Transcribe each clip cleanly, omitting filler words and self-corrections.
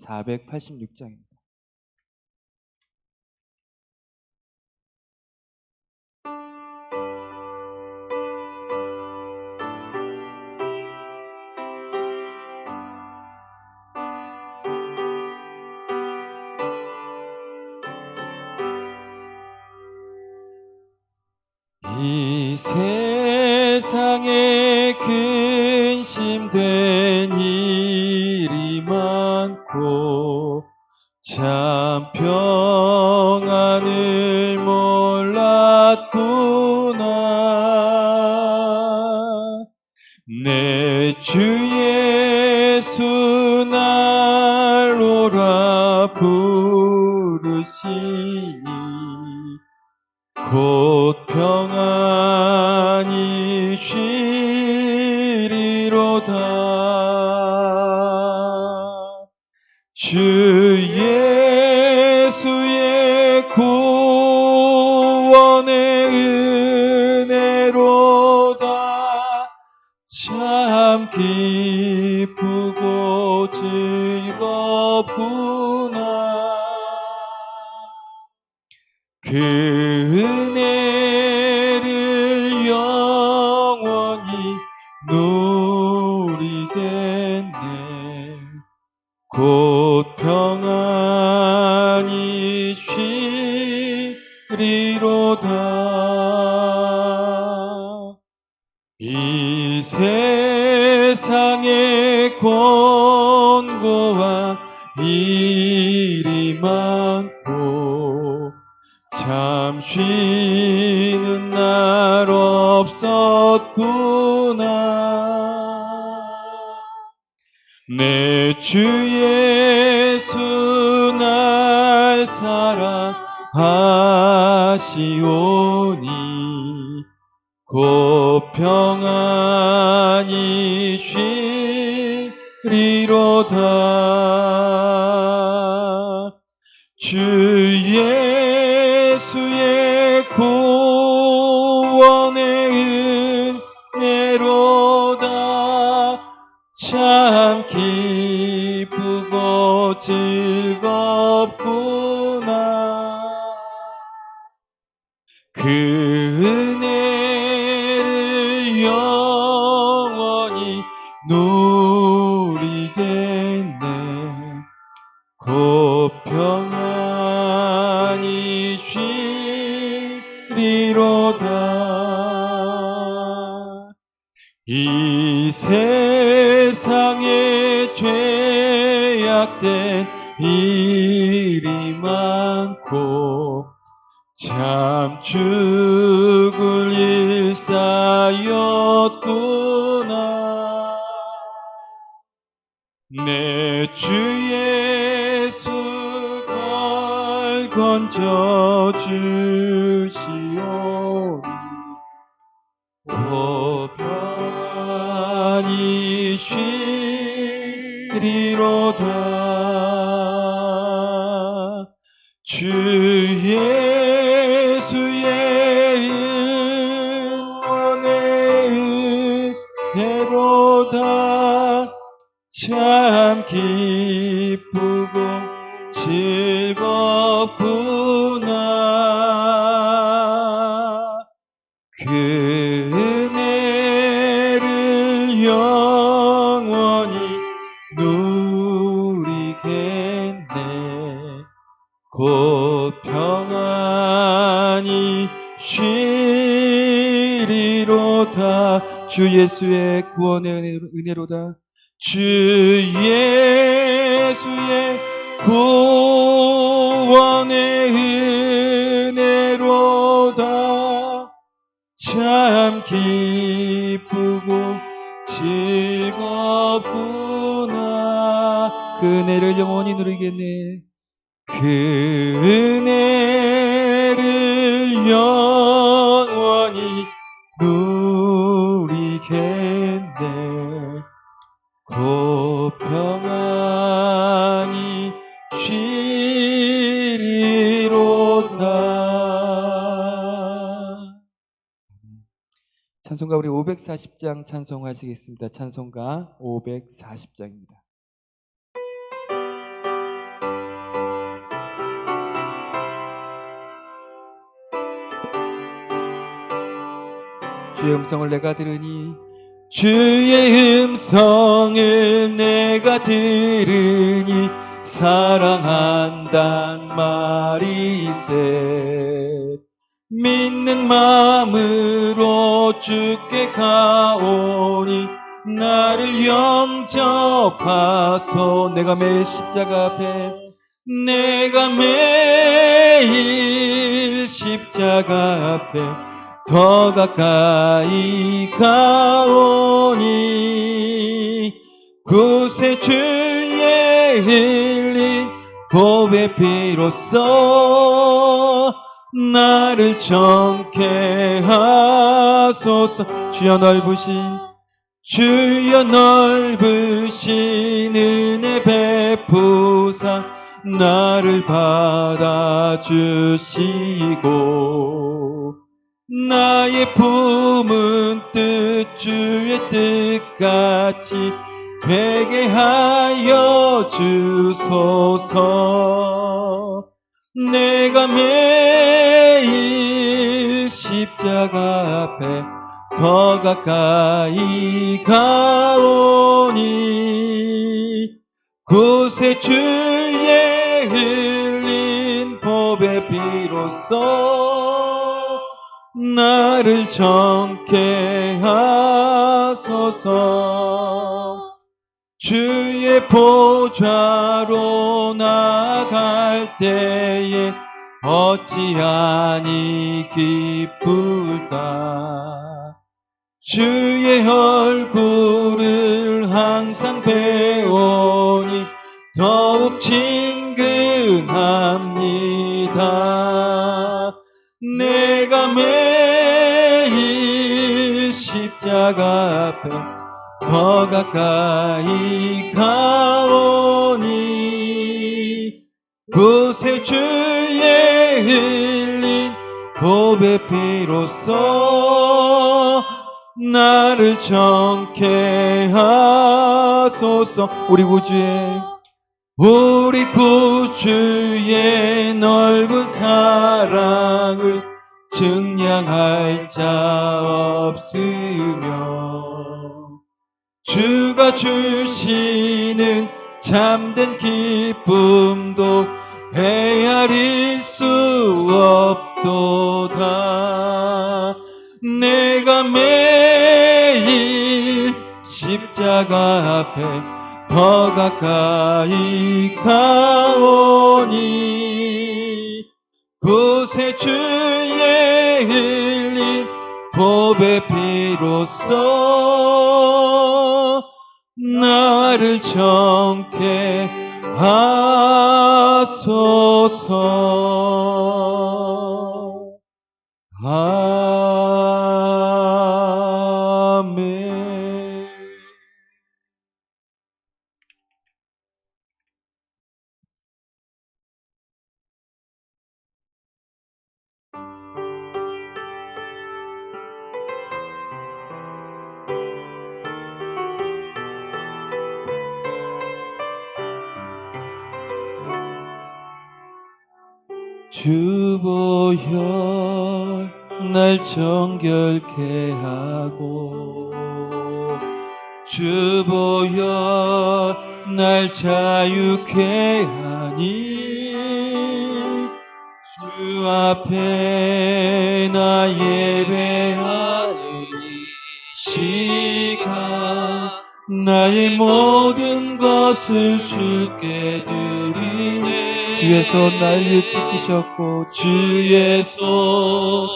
486장입니다. 이 세상에 근심된 일이 많고 참 평안을 몰랐구나. 내 주 예수 날 오라 부르시니 곧 평안히 쉬리로다. 주 예수의 구원의 은혜로다. 참 기쁘고 즐겁구나. 그 은혜를 영원히 누리겠네. 곧 평안히 쉬리로다. 이 세상에 권고한 일이 많고 참 쉬는 날 없었구나. 내 주 예수 날 사랑하시오니 곧 평안히 쉬리로다. 주 예수의 구원의 은혜로다. 참 기쁘고 즐겁구나. 그 은혜를 영원히 누리겠네. 곧 평안히 쉬리로다. 이 세상에 죄악된 일이 많고 참 죽을 일사였구나. 내 주 예수 걸 건져주시오니 곧 평안히 쉬리로다. 주 예수의 은혜의 은혜로다. 참 기쁘고 즐겁구나. 그 은혜를 영원히 누리겠네. 곧 평안히 쉬리로다. 주 예수의 구원의 은혜로다. 주 예수의 구원의 은혜로다. 참 기쁘고 즐겁구나. 그 은혜를 영원히 누리겠네. 그 은혜를 영원히 누리겠네. 곧 평안히 쉬리로다. 찬송가 우리 540장 찬송하시겠습니다. 찬송가 540장입니다. 주의 음성을 내가 들으니 주의 음성을 내가 들으니 사랑한단 말이세. 믿는 마음으로 주께 가오니 나를 영접하소. 내가 매일 십자가 앞에, 내가 매일 십자가 앞에 더 가까이 가오니 구세주의 흘린 보배 피로써 나를 정케 하소서. 주여 넓으신 은혜 베푸사 나를 받아주시고 나의 품은 뜻 주의 뜻같이 되게 하여 주소서. 내가 매일 십자가 앞에 더 가까이 가오니 구세주의 흘린 보배 피로써 나를 정케 하소서. 주의 보좌로 나아갈 때에 어찌하니 기쁠까. 주의 얼굴을 항상 배우니 더욱 친근합니다. 내가 매일 십자가 앞에 더 가까이 가오니 구세주의 흘린 보배 피로써 나를 정케 하소서. 우리 구주의 넓은 사랑을 증량할 자 없으며 주가 주시는 참된 기쁨도 헤아릴 수 없도다. 내가 매일 십자가 앞에 더 가까이 가오니 구세주의 흘린 보배 피로써 나를 정케 하소서. 아멘. 주보혈 날 정결케 하고 주보혈 날 자유케 하니 주 앞에 나 예배하는 이 시간 나의 모든 것을 주께 드리네. 주의 손 날 위에 지키셨고 주의 손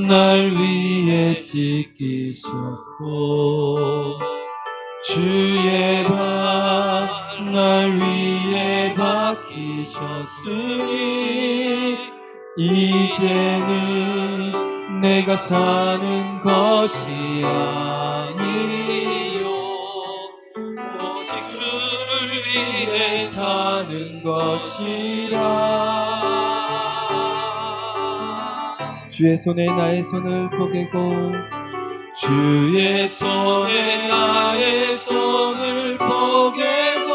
날 위에 지키셨고 주의 발 날 위에 박히셨으니 이제는 내가 사는 것이 아니요 오직 주를 위해 사는 것이라. 주의 손에 나의 손을 포개고 주의 손에 나의 손을 포개고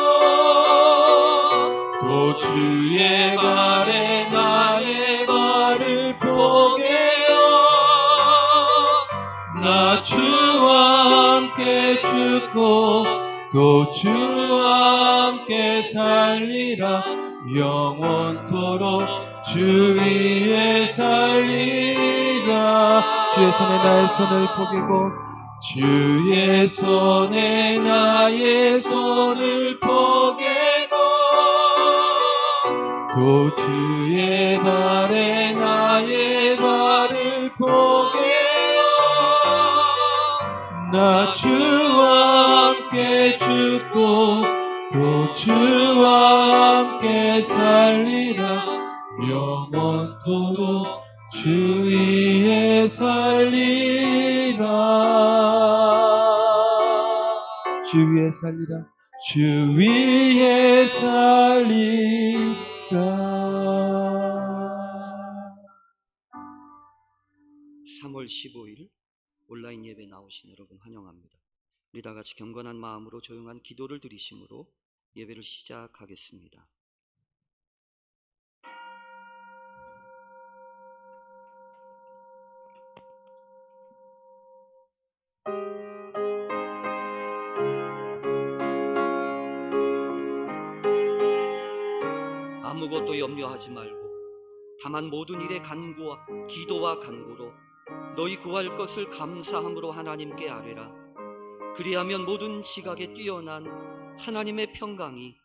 또 주의 발에 나의 발을 포개어 나 또 주와 함께 살리라. 영원토록 주 위에 살리라. 주의 손에 나의 손을 포개고 주의 손에 나의 손을 포개고 또 주의 발에 나의 발을 포개어 나 주와 함께 죽고 또 주와 함께 살리라. 영원토록 주 위에 살리라. 주 위에 살리라. 주 위에 살리라. 3월 15일 온라인 예배 나오신 여러분 환영합니다. 우리 다 같이 경건한 마음으로 조용한 기도를 드리심으로 예배를 시작하겠습니다. 아무것도 염려하지 말고 다만 모든 일에 간구와 기도와 간구로 너희 구할 것을 감사함으로 하나님께 아뢰라. 그리하면 모든 지각에 뛰어난 하나님의 평강이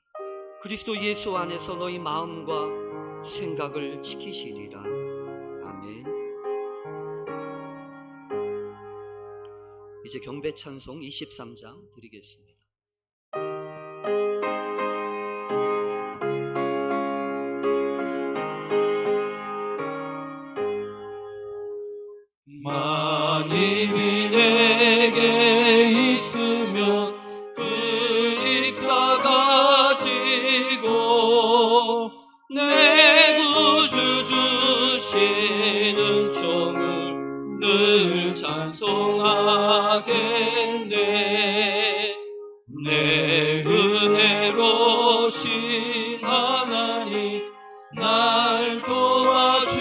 그리스도 예수 안에서 너희 마음과 생각을 지키시리라. 아멘. 이제 경배 찬송 23장 드리겠습니다. 만일이 내게 있으면 그 입 다 가지고 내 구주 주시는 종을 늘 찬송하겠네. 내 은혜로신 하나님 날 도와주시고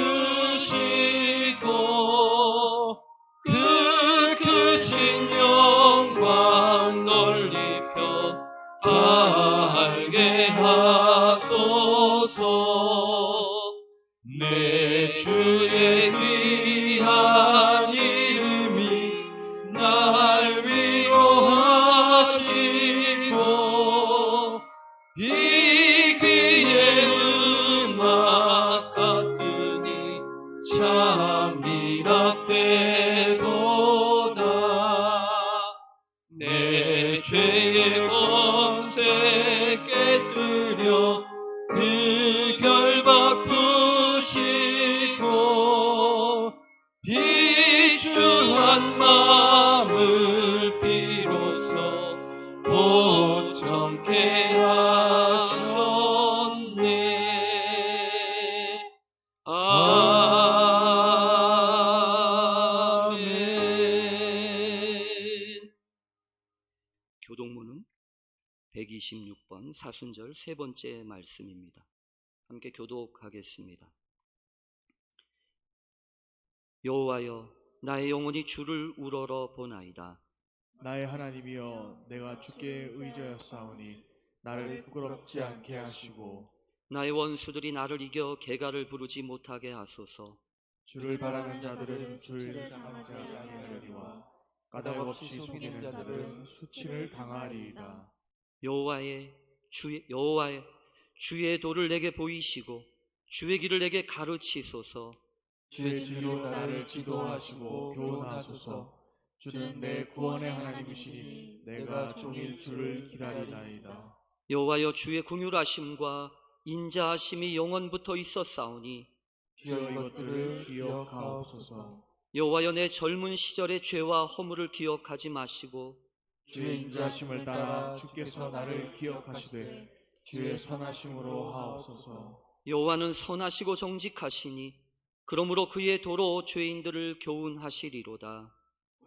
그 크신 영광 널리 펴 알게 하소서. 내 주의 귀한 이름이 날 위로하시고 이 귀의 음악 같으니 참 희락되도다. 내 죄의 권세 깨뜨려 그 결박 푸시고 비추한 마음을 비로소 보정케 하셨네. 아멘. 교동문은 126번 사순절 세 번째 말씀입니다. 함께 교독하겠습니다. 여호와여, 나의 영혼이 주를 우러러 보나이다. 나의 하나님이여, 내가 주께 의지하였사오니 나를 부끄럽지 않게 하시고 나의 원수들이 나를 이겨 개가를 부르지 못하게 하소서. 주를 바라는 자들은 주를 당하지 아니하리와 까닭없이 속이는 자들은 수치를 당하리이다. 여호와의 주의 도를 내게 보이시고 주의 길을 내게 가르치소서. 주의 지로 나를 지도하시고 교훈하소서. 주는 내 구원의 하나님이시니 내가 종일 주를 기다리나이다. 여호와여, 주의 긍휼하심과 인자하심이 영원부터 있었사오니 주여 이것들을 기억하옵소서. 여호와여, 내 젊은 시절의 죄와 허물을 기억하지 마시고 주의 인자하심을 따라 주께서 나를 기억하시되 주의 선하심으로 하옵소서. 여호와는 선하시고 정직하시니 그러므로 그의 도로 죄인들을 교훈하시리로다.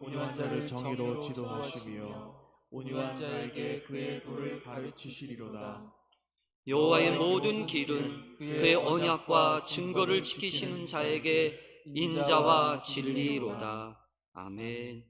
온유한 자를 정의로 지도하시며 온유한 자에게 그의 도를 가르치시리로다. 여호와의 모든 길은 그의 언약과 증거를 지키시는 자에게 인자와 진리로다. 아멘.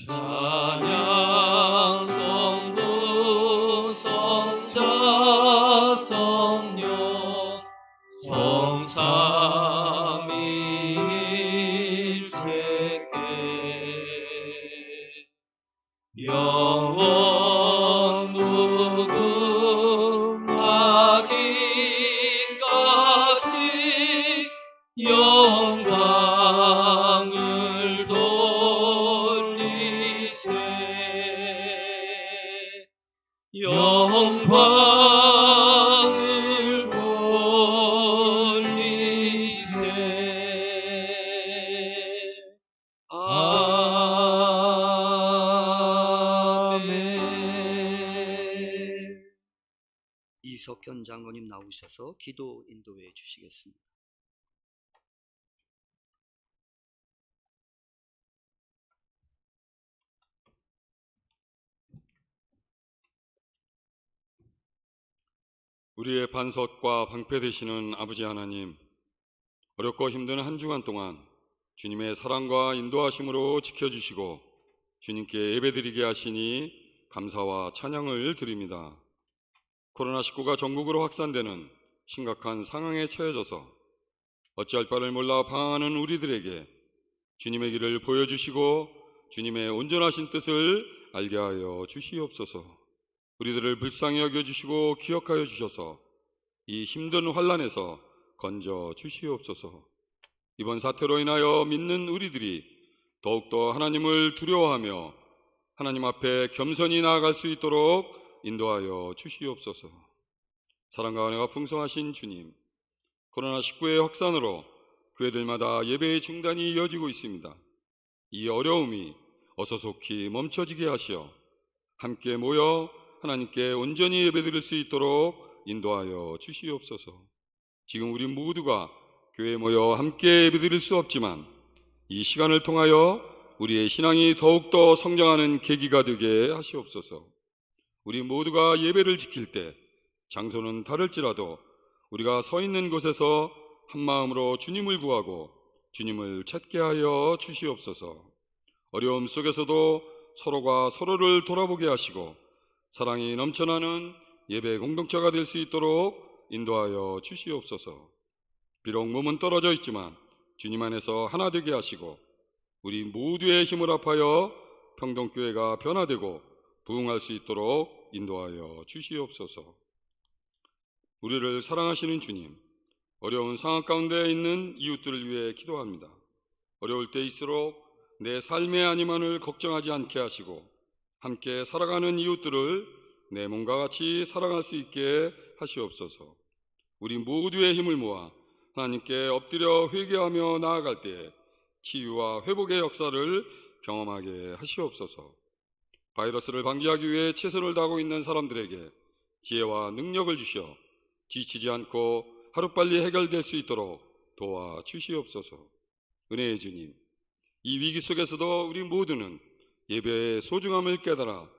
찬양 성부 성자 성령 성삼위일체께 영원 무궁하기까지 영광을 돌리세 영광을 돌리세 아멘. 이석현 장로님 나오셔서 기도 인도해 주시겠습니다. 우리의 반석과 방패 되시는 아버지 하나님, 어렵고 힘든 한 주간 동안 주님의 사랑과 인도하심으로 지켜주시고 주님께 예배드리게 하시니 감사와 찬양을 드립니다. 코로나19가 전국으로 확산되는 심각한 상황에 처해져서 어찌할 바를 몰라 방황하는 우리들에게 주님의 길을 보여주시고 주님의 온전하신 뜻을 알게 하여 주시옵소서. 우리들을 불쌍히 여겨주시고 기억하여 주셔서 이 힘든 환난에서 건져 주시옵소서. 이번 사태로 인하여 믿는 우리들이 더욱더 하나님을 두려워하며 하나님 앞에 겸손히 나아갈 수 있도록 인도하여 주시옵소서. 사랑과 은혜가 풍성하신 주님, 코로나19의 확산으로 교회들마다 예배의 중단이 이어지고 있습니다. 이 어려움이 어서 속히 멈춰지게 하시어 함께 모여 하나님께 온전히 예배드릴 수 있도록 인도하여 주시옵소서. 지금 우리 모두가 교회에 모여 함께 예배드릴 수 없지만 이 시간을 통하여 우리의 신앙이 더욱더 성장하는 계기가 되게 하시옵소서. 우리 모두가 예배를 지킬 때 장소는 다를지라도 우리가 서 있는 곳에서 한 마음으로 주님을 구하고 주님을 찾게 하여 주시옵소서. 어려움 속에서도 서로가 서로를 돌아보게 하시고 사랑이 넘쳐나는 예배 공동체가 될 수 있도록 인도하여 주시옵소서. 비록 몸은 떨어져 있지만 주님 안에서 하나 되게 하시고 우리 모두의 힘을 합하여 평동교회가 변화되고 부흥할 수 있도록 인도하여 주시옵소서. 우리를 사랑하시는 주님, 어려운 상황 가운데 있는 이웃들을 위해 기도합니다. 어려울 때일수록 내 삶의 안위만을 걱정하지 않게 하시고 함께 살아가는 이웃들을 내 몸과 같이 사랑할 수 있게 하시옵소서. 우리 모두의 힘을 모아 하나님께 엎드려 회개하며 나아갈 때 치유와 회복의 역사를 경험하게 하시옵소서. 바이러스를 방지하기 위해 최선을 다하고 있는 사람들에게 지혜와 능력을 주셔 지치지 않고 하루빨리 해결될 수 있도록 도와주시옵소서. 은혜의 주님, 이 위기 속에서도 우리 모두는 예배의 소중함을 깨달아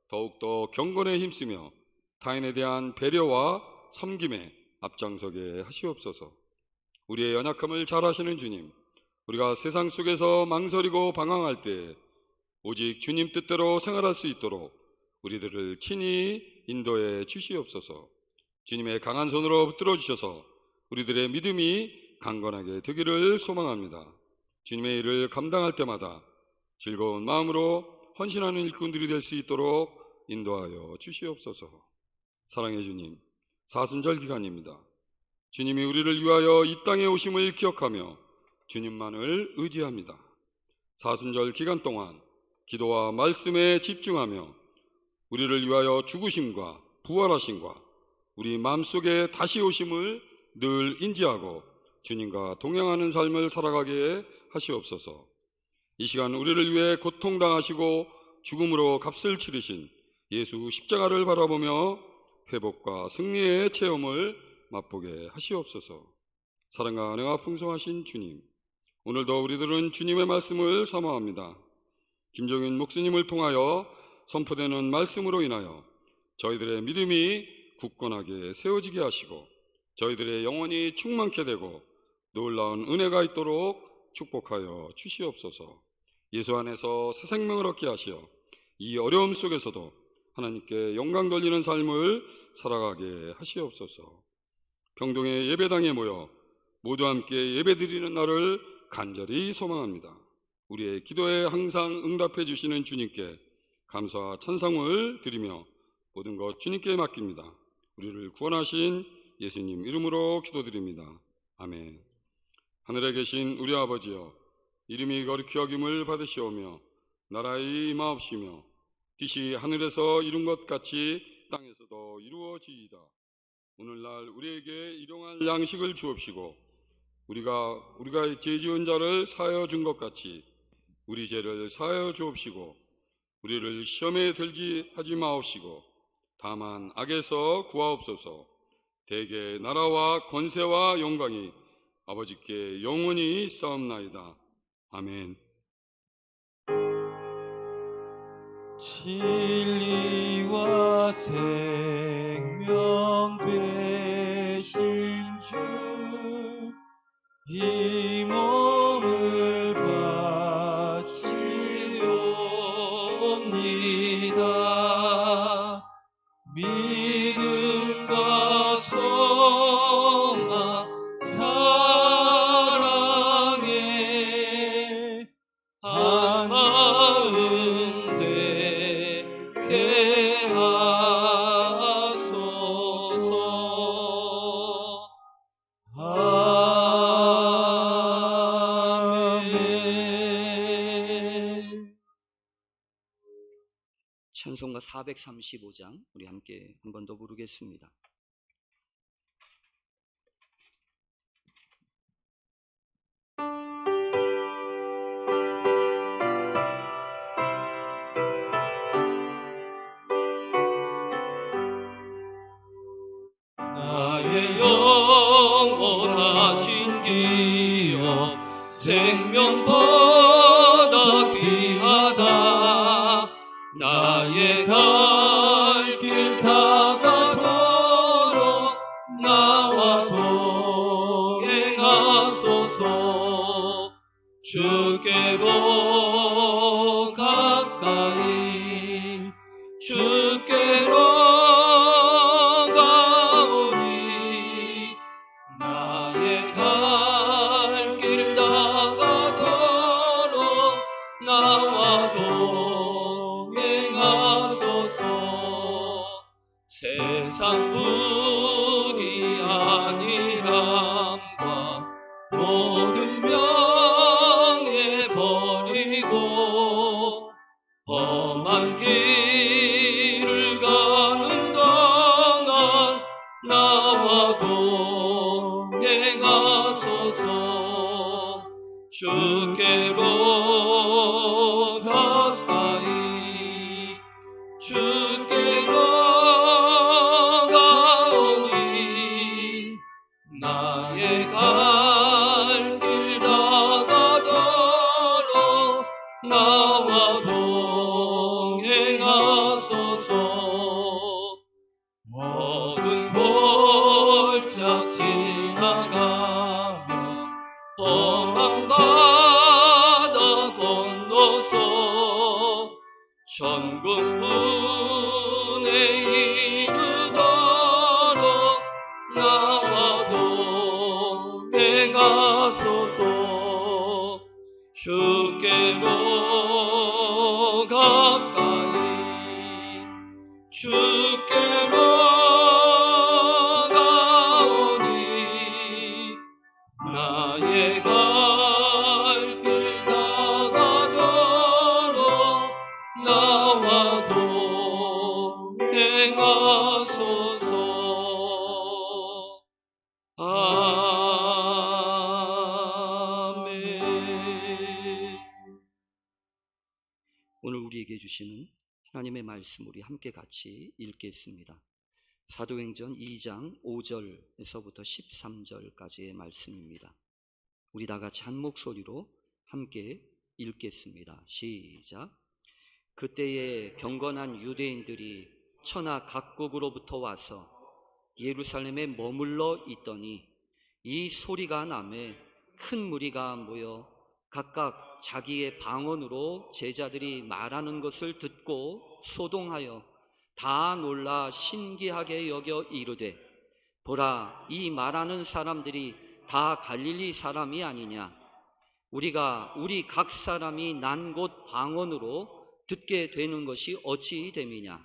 더욱더 경건에 힘쓰며 타인에 대한 배려와 섬김에 앞장서게 하시옵소서. 우리의 연약함을 잘 아시는 주님, 우리가 세상 속에서 망설이고 방황할 때 오직 주님 뜻대로 생활할 수 있도록 우리들을 친히 인도해 주시옵소서. 주님의 강한 손으로 붙들어 주셔서 우리들의 믿음이 강건하게 되기를 소망합니다. 주님의 일을 감당할 때마다 즐거운 마음으로 헌신하는 일꾼들이 될 수 있도록 인도하여 주시옵소서. 사랑의 주님, 사순절 기간입니다. 주님이 우리를 위하여 이 땅에 오심을 기억하며 주님만을 의지합니다. 사순절 기간 동안 기도와 말씀에 집중하며 우리를 위하여 죽으심과 부활하심과 우리 마음속에 다시 오심을 늘 인지하고 주님과 동행하는 삶을 살아가게 하시옵소서. 이 시간 우리를 위해 고통당하시고 죽음으로 값을 치르신 예수 십자가를 바라보며 회복과 승리의 체험을 맛보게 하시옵소서. 사랑과 은혜가 풍성하신 주님, 오늘도 우리들은 주님의 말씀을 사모합니다. 김종인 목사님을 통하여 선포되는 말씀으로 인하여 저희들의 믿음이 굳건하게 세워지게 하시고 저희들의 영혼이 충만케 되고 놀라운 은혜가 있도록 축복하여 주시옵소서. 예수 안에서 새 생명을 얻게 하시어 이 어려움 속에서도 하나님께 영광 돌리는 삶을 살아가게 하시옵소서. 평동의 예배당에 모여 모두 함께 예배드리는 날을 간절히 소망합니다. 우리의 기도에 항상 응답해 주시는 주님께 감사와 찬송을 드리며 모든 것 주님께 맡깁니다. 우리를 구원하신 예수님 이름으로 기도드립니다. 아멘. 하늘에 계신 우리 아버지여, 이름이 거룩히 여김을 받으시오며 나라의 임하옵시며 뜻이 하늘에서 이룬 것 같이 땅에서도 이루어지이다. 오늘날 우리에게 일용할 양식을 주옵시고 우리가 죄 지은 자를 사하여 준 것 같이 우리 죄를 사하여 주옵시고 우리를 시험에 들지 하지 마옵시고 다만 악에서 구하옵소서. 대개 나라와 권세와 영광이 아버지께 영원히 싸움나이다. 아멘. 진리와 생명 되신 주, 이 몸을 바치옵니다. 믿음과 소망 사랑에 한 마음 되게 하소서. 아멘. 찬송가 435장 우리 함께 한 번 더 부르겠습니다. 나의 영원하신 기업 생명보다 귀하다. 나의 갈 길 다가도록 나와 동행하소서. 주께로 가까이 주께로 가오니 나의 갈 길 다가도록 나와 동행하소서. 세상 부귀 안일함과 모든 명예 버리고 험한 길을 가는 동안 나와 동행하소서. 주께로 가까이 주께로 가오니 나의 갈 길 다가도록 나와 동행하소서. 모든 골짝 지나가며 험한 바다 건너서 천국문에 이르도록 나와 동행하소서. 주께로 가까이 주께로 가오니 나의 갈 길 다가도록 나와 동행하소서. 아멘. 오늘 우리에게 주시는 하나님의 말씀 우리 함께 같이 읽겠습니다. 사도행전 2장 5절에서부터 13절까지의 말씀입니다. 우리 다 같이 한 목소리로 함께 읽겠습니다. 시작. 그때에 경건한 유대인들이 천하 각국으로부터 와서 예루살렘에 머물러 있더니 이 소리가 나매 큰 무리가 모여 각각 자기의 방언으로 제자들이 말하는 것을 듣고 소동하여 다 놀라 신기하게 여겨 이르되, 보라, 이 말하는 사람들이 다 갈릴리 사람이 아니냐? 우리가 우리 각 사람이 난 곳 방언으로 듣게 되는 것이 어찌 됨이냐?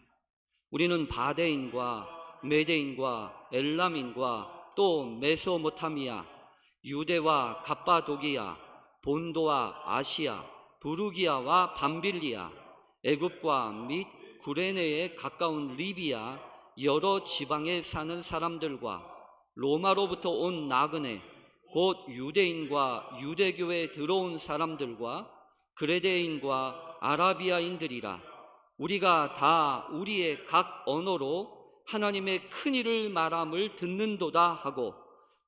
우리는 바데인과 메데인과 엘람인과 또 메소모타미아, 유대와 갑바도기아, 본도와 아시아, 부르기아와 밤빌리아, 애굽과 및 구레네에 가까운 리비아 여러 지방에 사는 사람들과 로마로부터 온 나그네 곧 유대인과 유대교에 들어온 사람들과 그레데인과 아라비아인들이라. 우리가 다 우리의 각 언어로 하나님의 큰 일을 말함을 듣는도다 하고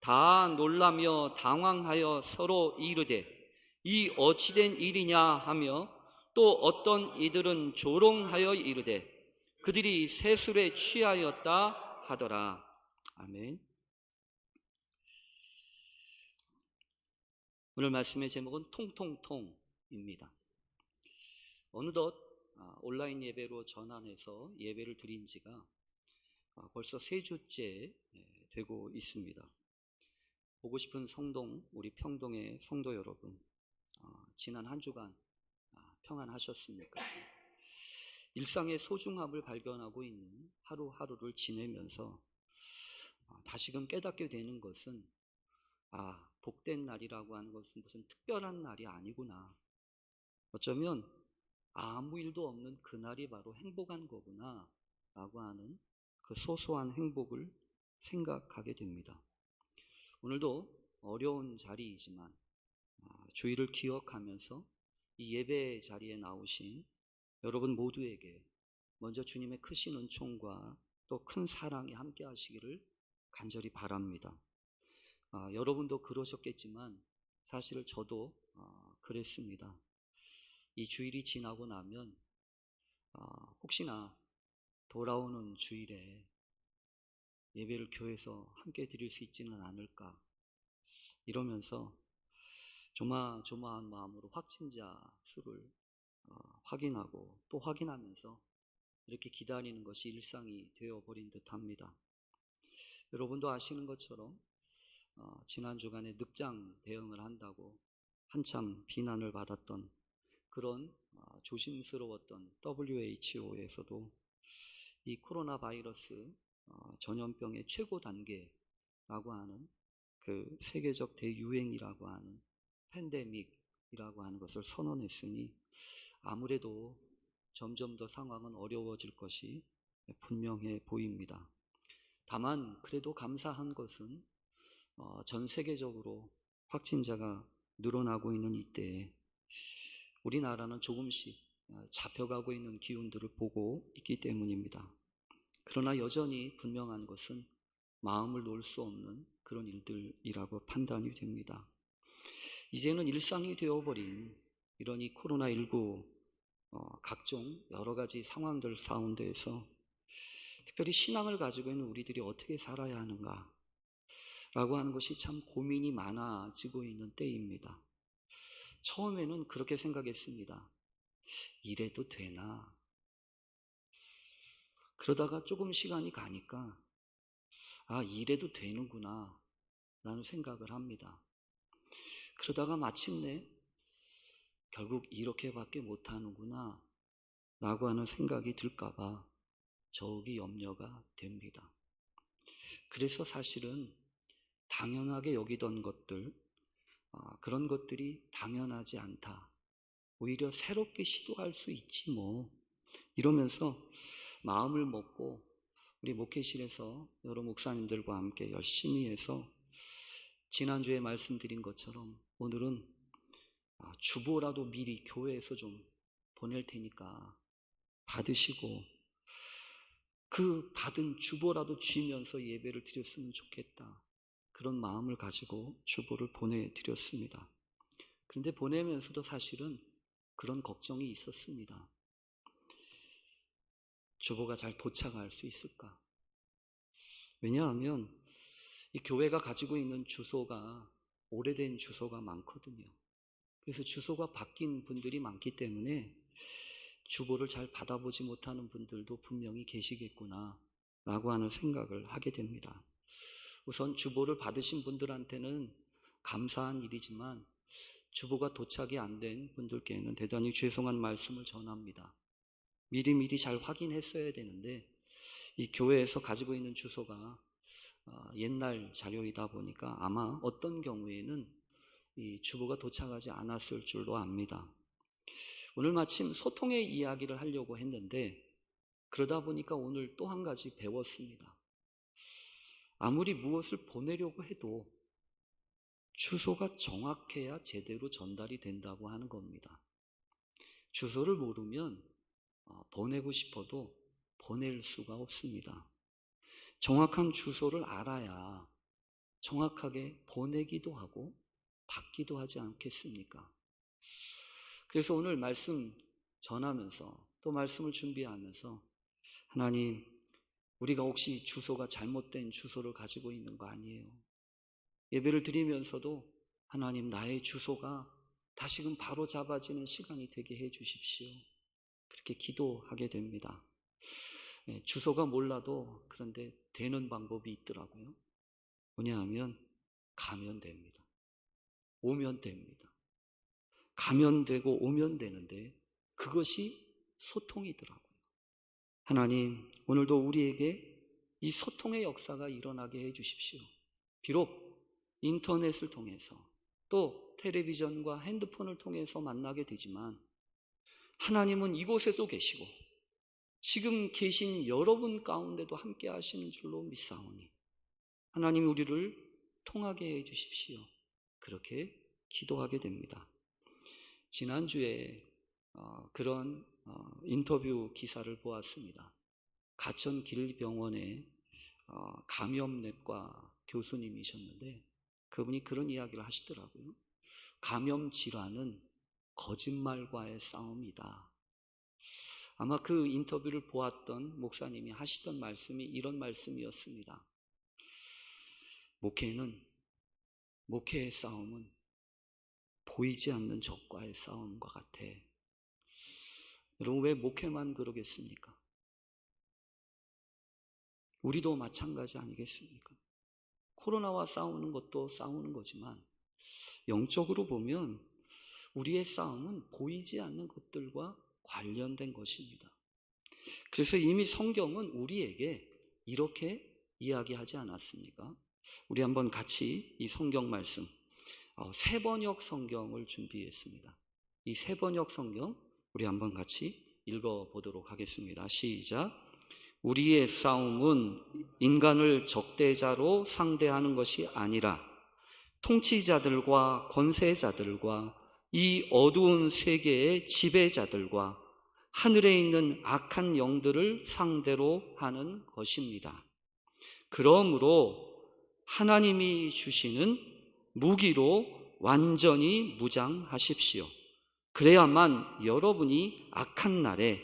다 놀라며 당황하여 서로 이르되, 이 어찌된 일이냐 하며, 또 어떤 이들은 조롱하여 이르되 그들이 세술에 취하였다 하더라. 아멘. 오늘 말씀의 제목은 통통통입니다. 어느덧 온라인 예배로 전환해서 예배를 드린 지가 벌써 3주째 되고 있습니다. 보고 싶은 성동, 우리 평동의 성도 여러분, 지난 한 주간 평안하셨습니까? 일상의 소중함을 발견하고 있는 하루하루를 지내면서 다시금 깨닫게 되는 것은, 복된 날이라고 하는 것은 무슨 특별한 날이 아니구나. 어쩌면 아무 일도 없는 그날이 바로 행복한 거구나 라고 하는 그 소소한 행복을 생각하게 됩니다. 오늘도 어려운 자리이지만 주의를 기억하면서 이 예배 자리에 나오신 여러분 모두에게 먼저 주님의 크신 은총과 또 큰 사랑이 함께 하시기를 간절히 바랍니다. 여러분도 그러셨겠지만 사실 저도 그랬습니다. 이 주일이 지나고 나면 혹시나 돌아오는 주일에 예배를 교회에서 함께 드릴 수 있지는 않을까, 이러면서 조마조마한 마음으로 확진자 수를 확인하고 또 확인하면서 이렇게 기다리는 것이 일상이 되어버린 듯합니다. 여러분도 아시는 것처럼 지난 주간에 늑장 대응을 한다고 한참 비난을 받았던 그런 조심스러웠던 WHO에서도 이 코로나 바이러스 전염병의 최고 단계라고 하는 그 세계적 대유행이라고 하는 팬데믹이라고 하는 것을 선언했으니 아무래도 점점 더 상황은 어려워질 것이 분명해 보입니다. 다만 그래도 감사한 것은 전 세계적으로 확진자가 늘어나고 있는 이때에 우리나라는 조금씩 잡혀가고 있는 기운들을 보고 있기 때문입니다. 그러나 여전히 분명한 것은 마음을 놓을 수 없는 그런 일들이라고 판단이 됩니다. 이제는 일상이 되어버린 이런 이 코로나19 각종 여러 가지 상황들 가운데에서 특별히 신앙을 가지고 있는 우리들이 어떻게 살아야 하는가 라고 하는 것이 참 고민이 많아지고 있는 때입니다. 처음에는 그렇게 생각했습니다. 이래도 되나? 그러다가 조금 시간이 가니까 이래도 되는구나 라는 생각을 합니다. 그러다가 마침내 결국 이렇게밖에 못하는구나 라고 하는 생각이 들까봐 저기 염려가 됩니다. 그래서 사실은 당연하게 여기던 것들, 그런 것들이 당연하지 않다. 오히려 새롭게 시도할 수 있지 뭐. 이러면서 마음을 먹고 우리 목회실에서 여러 목사님들과 함께 열심히 해서 지난주에 말씀드린 것처럼 오늘은 주보라도 미리 교회에서 좀 보낼 테니까 받으시고 그 받은 주보라도 쥐면서 예배를 드렸으면 좋겠다. 그런 마음을 가지고 주보를 보내드렸습니다. 그런데 보내면서도 사실은 그런 걱정이 있었습니다. 주보가 잘 도착할 수 있을까? 왜냐하면 이 교회가 가지고 있는 주소가 오래된 주소가 많거든요. 그래서 주소가 바뀐 분들이 많기 때문에 주보를 잘 받아보지 못하는 분들도 분명히 계시겠구나 라고 하는 생각을 하게 됩니다. 우선 주보를 받으신 분들한테는 감사한 일이지만 주보가 도착이 안 된 분들께는 대단히 죄송한 말씀을 전합니다. 미리미리 잘 확인했어야 되는데 이 교회에서 가지고 있는 주소가 옛날 자료이다 보니까 아마 어떤 경우에는 이 주보가 도착하지 않았을 줄로 압니다. 오늘 마침 소통의 이야기를 하려고 했는데 그러다 보니까 오늘 또 한 가지 배웠습니다. 아무리 무엇을 보내려고 해도 주소가 정확해야 제대로 전달이 된다고 하는 겁니다. 주소를 모르면 보내고 싶어도 보낼 수가 없습니다. 정확한 주소를 알아야 정확하게 보내기도 하고 받기도 하지 않겠습니까? 그래서 오늘 말씀 전하면서 또 말씀을 준비하면서 하나님, 우리가 혹시 주소가 잘못된 주소를 가지고 있는 거 아니에요? 예배를 드리면서도 하나님, 나의 주소가 다시금 바로 잡아지는 시간이 되게 해 주십시오. 그렇게 기도하게 됩니다. 주소가 몰라도 그런데 되는 방법이 있더라고요. 뭐냐 하면 가면 됩니다. 오면 됩니다. 가면 되고 오면 되는데 그것이 소통이더라고요. 하나님, 오늘도 우리에게 이 소통의 역사가 일어나게 해 주십시오. 비록 인터넷을 통해서 또 텔레비전과 핸드폰을 통해서 만나게 되지만 하나님은 이곳에도 계시고 지금 계신 여러분 가운데도 함께 하시는 줄로 믿사오니 하나님 우리를 통하게 해 주십시오. 그렇게 기도하게 됩니다. 지난주에 그런 인터뷰 기사를 보았습니다. 가천길병원의 감염내과 교수님이셨는데 그분이 그런 이야기를 하시더라고요. 감염 질환은 거짓말과의 싸움이다. 아마 그 인터뷰를 보았던 목사님이 하시던 말씀이 이런 말씀이었습니다. 목회의 싸움은 보이지 않는 적과의 싸움과 같아. 여러분, 왜 목회만 그러겠습니까? 우리도 마찬가지 아니겠습니까? 코로나와 싸우는 것도 싸우는 거지만 영적으로 보면 우리의 싸움은 보이지 않는 것들과 관련된 것입니다. 그래서 이미 성경은 우리에게 이렇게 이야기하지 않았습니까? 우리 한번 같이 이 성경 말씀 세번역 성경을 준비했습니다. 이 세번역 성경 우리 한번 같이 읽어보도록 하겠습니다. 시작. 우리의 싸움은 인간을 적대자로 상대하는 것이 아니라 통치자들과 권세자들과 이 어두운 세계의 지배자들과 하늘에 있는 악한 영들을 상대로 하는 것입니다. 그러므로 하나님이 주시는 무기로 완전히 무장하십시오. 그래야만 여러분이 악한 날에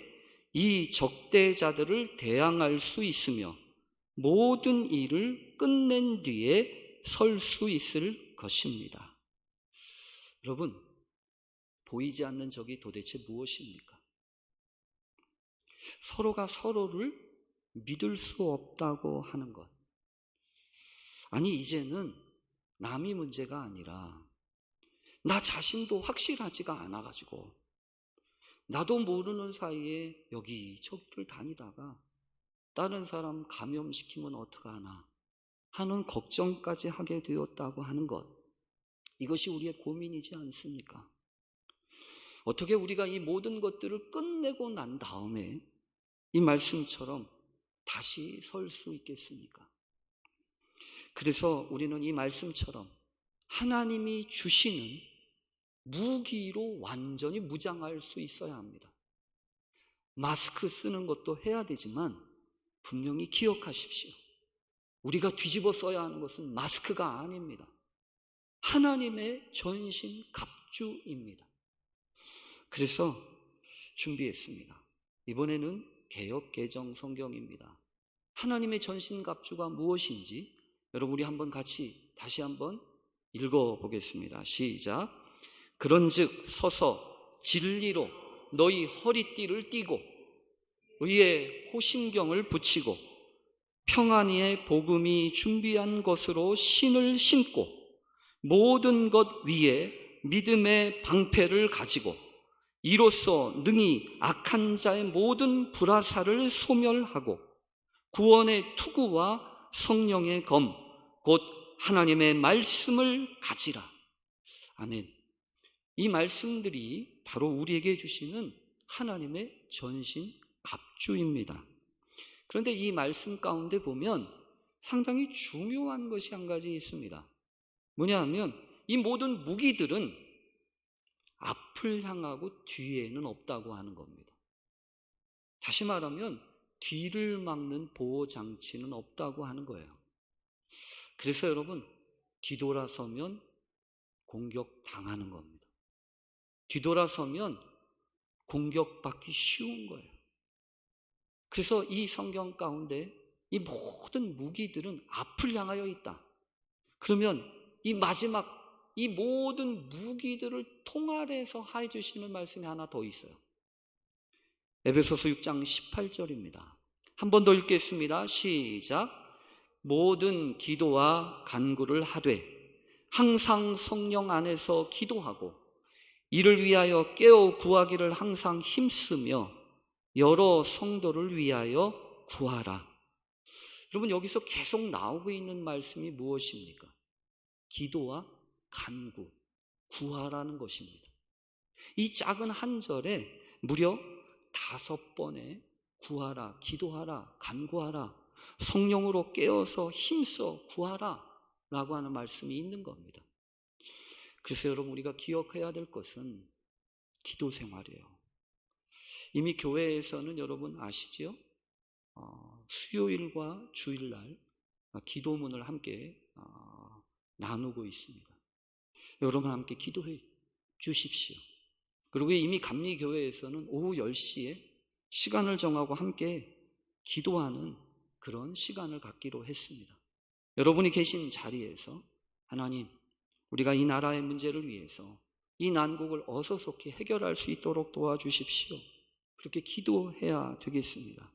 이 적대자들을 대항할 수 있으며 모든 일을 끝낸 뒤에 설 수 있을 것입니다. 여러분, 보이지 않는 적이 도대체 무엇입니까? 서로가 서로를 믿을 수 없다고 하는 것. 아니, 이제는 남이 문제가 아니라 나 자신도 확실하지가 않아가지고 나도 모르는 사이에 여기저기를 다니다가 다른 사람 감염시키면 어떡하나 하는 걱정까지 하게 되었다고 하는 것. 이것이 우리의 고민이지 않습니까? 어떻게 우리가 이 모든 것들을 끝내고 난 다음에 이 말씀처럼 다시 설 수 있겠습니까? 그래서 우리는 이 말씀처럼 하나님이 주시는 무기로 완전히 무장할 수 있어야 합니다. 마스크 쓰는 것도 해야 되지만 분명히 기억하십시오. 우리가 뒤집어 써야 하는 것은 마스크가 아닙니다. 하나님의 전신 갑주입니다. 그래서 준비했습니다. 이번에는 개역 개정 성경입니다. 하나님의 전신 갑주가 무엇인지 여러분 우리 한번 같이 다시 한번 읽어보겠습니다. 시작. 그런즉 서서 진리로 너희 허리띠를 띠고 의의 호심경을 붙이고 평안의 복음이 준비한 것으로 신을 신고 모든 것 위에 믿음의 방패를 가지고 이로써 능히 악한 자의 모든 불화살을 소멸하고 구원의 투구와 성령의 검 곧 하나님의 말씀을 가지라. 아멘. 이 말씀들이 바로 우리에게 주시는 하나님의 전신 갑주입니다. 그런데 이 말씀 가운데 보면 상당히 중요한 것이 한 가지 있습니다. 뭐냐 하면 이 모든 무기들은 앞을 향하고 뒤에는 없다고 하는 겁니다. 다시 말하면 뒤를 막는 보호장치는 없다고 하는 거예요. 그래서 여러분, 뒤돌아서면 공격당하는 겁니다. 뒤돌아서면 공격받기 쉬운 거예요. 그래서 이 성경 가운데 이 모든 무기들은 앞을 향하여 있다. 그러면 이 마지막 이 모든 무기들을 통할해서 해주시는 말씀이 하나 더 있어요. 에베소서 6장 18절입니다. 한 번 더 읽겠습니다. 시작. 모든 기도와 간구를 하되 항상 성령 안에서 기도하고 이를 위하여 깨어 구하기를 항상 힘쓰며 여러 성도를 위하여 구하라. 여러분, 여기서 계속 나오고 있는 말씀이 무엇입니까? 기도와 간구, 구하라는 것입니다. 이 작은 한 절에 무려 5번의 구하라, 기도하라, 간구하라, 성령으로 깨어서 힘써 구하라 라고 하는 말씀이 있는 겁니다. 그래서 여러분, 우리가 기억해야 될 것은 기도 생활이에요. 이미 교회에서는 여러분 아시죠? 수요일과 주일날 기도문을 함께 나누고 있습니다. 여러분 함께 기도해 주십시오. 그리고 이미 감리교회에서는 오후 10시에 시간을 정하고 함께 기도하는 그런 시간을 갖기로 했습니다. 여러분이 계신 자리에서 하나님, 우리가 이 나라의 문제를 위해서 이 난국을 어서속히 해결할 수 있도록 도와주십시오. 그렇게 기도해야 되겠습니다.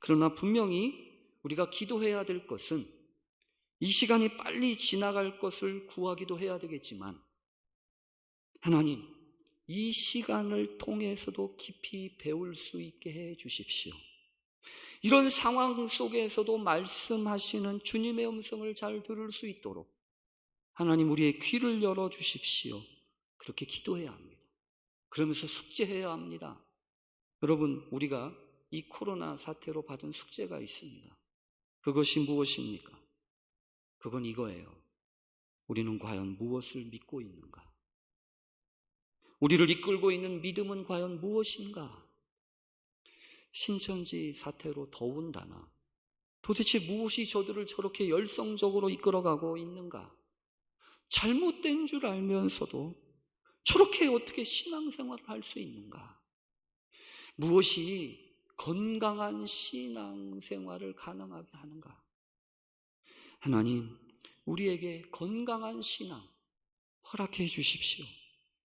그러나 분명히 우리가 기도해야 될 것은 이 시간이 빨리 지나갈 것을 구하기도 해야 되겠지만 하나님, 이 시간을 통해서도 깊이 배울 수 있게 해 주십시오. 이런 상황 속에서도 말씀하시는 주님의 음성을 잘 들을 수 있도록 하나님, 우리의 귀를 열어 주십시오. 그렇게 기도해야 합니다. 그러면서 숙제해야 합니다. 여러분, 우리가 이 코로나 사태로 받은 숙제가 있습니다. 그것이 무엇입니까? 그건 이거예요. 우리는 과연 무엇을 믿고 있는가? 우리를 이끌고 있는 믿음은 과연 무엇인가? 신천지 사태로 더군다나 도대체 무엇이 저들을 저렇게 열성적으로 이끌어가고 있는가? 잘못된 줄 알면서도 저렇게 어떻게 신앙생활을 할 수 있는가? 무엇이 건강한 신앙생활을 가능하게 하는가? 하나님, 우리에게 건강한 신앙 허락해 주십시오.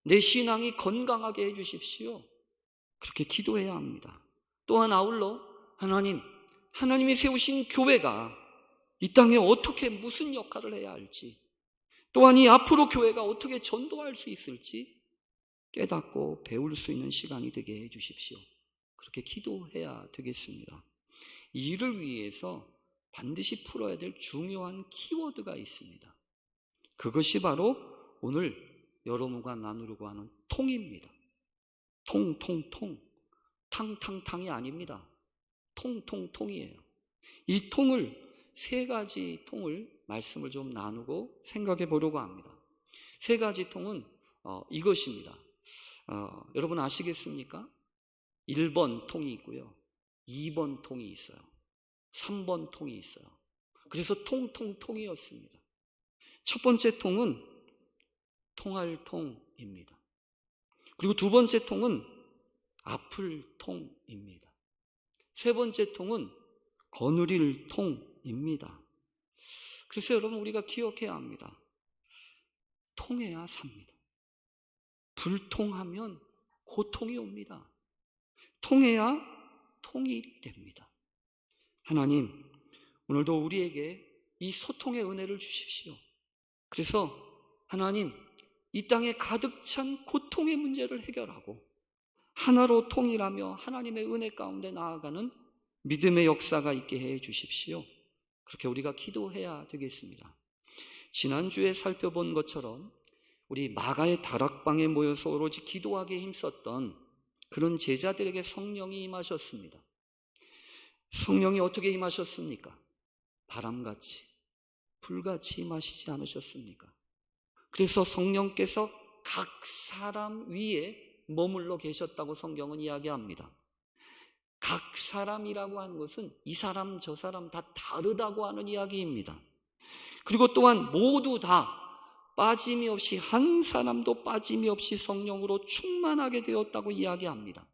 내 신앙이 건강하게 해 주십시오. 그렇게 기도해야 합니다. 또한 아울러 하나님, 하나님이 세우신 교회가 이 땅에 어떻게 무슨 역할을 해야 할지, 또한 이 앞으로 교회가 어떻게 전도할 수 있을지 깨닫고 배울 수 있는 시간이 되게 해 주십시오. 그렇게 기도해야 되겠습니다. 이를 위해서 반드시 풀어야 될 중요한 키워드가 있습니다. 그것이 바로 오늘 여러분과 나누려고 하는 통입니다. 통. 탕탕탕이 아닙니다. 통이에요. 이 통을, 3가지 통을 말씀을 좀 나누고 생각해 보려고 합니다. 3가지 통은 이것입니다. 여러분 아시겠습니까? 1번 통이 있고요, 2번 통이 있어요, 3번 통이 있어요. 그래서 통이었습니다. 첫 번째 통은 통할 통입니다. 그리고 2번째 통은 아플 통입니다. 3번째 통은 거느릴 통입니다. 그래서 여러분, 우리가 기억해야 합니다. 통해야 삽니다. 불통하면 고통이 옵니다. 통해야 통일이 됩니다. 하나님, 오늘도 우리에게 이 소통의 은혜를 주십시오. 그래서 하나님, 이 땅에 가득 찬 고통의 문제를 해결하고 하나로 통일하며 하나님의 은혜 가운데 나아가는 믿음의 역사가 있게 해 주십시오. 그렇게 우리가 기도해야 되겠습니다. 지난주에 살펴본 것처럼 우리 마가의 다락방에 모여서 오로지 기도하기에 힘썼던 그런 제자들에게 성령이 임하셨습니다. 성령이 어떻게 임하셨습니까? 바람같이, 불같이 임하시지 않으셨습니까? 그래서 성령께서 각 사람 위에 머물러 계셨다고 성경은 이야기합니다. 각 사람이라고 하는 것은 이 사람 저 사람 다 다르다고 하는 이야기입니다. 그리고 또한 모두 다 빠짐이 없이, 한 사람도 빠짐이 없이 성령으로 충만하게 되었다고 이야기합니다.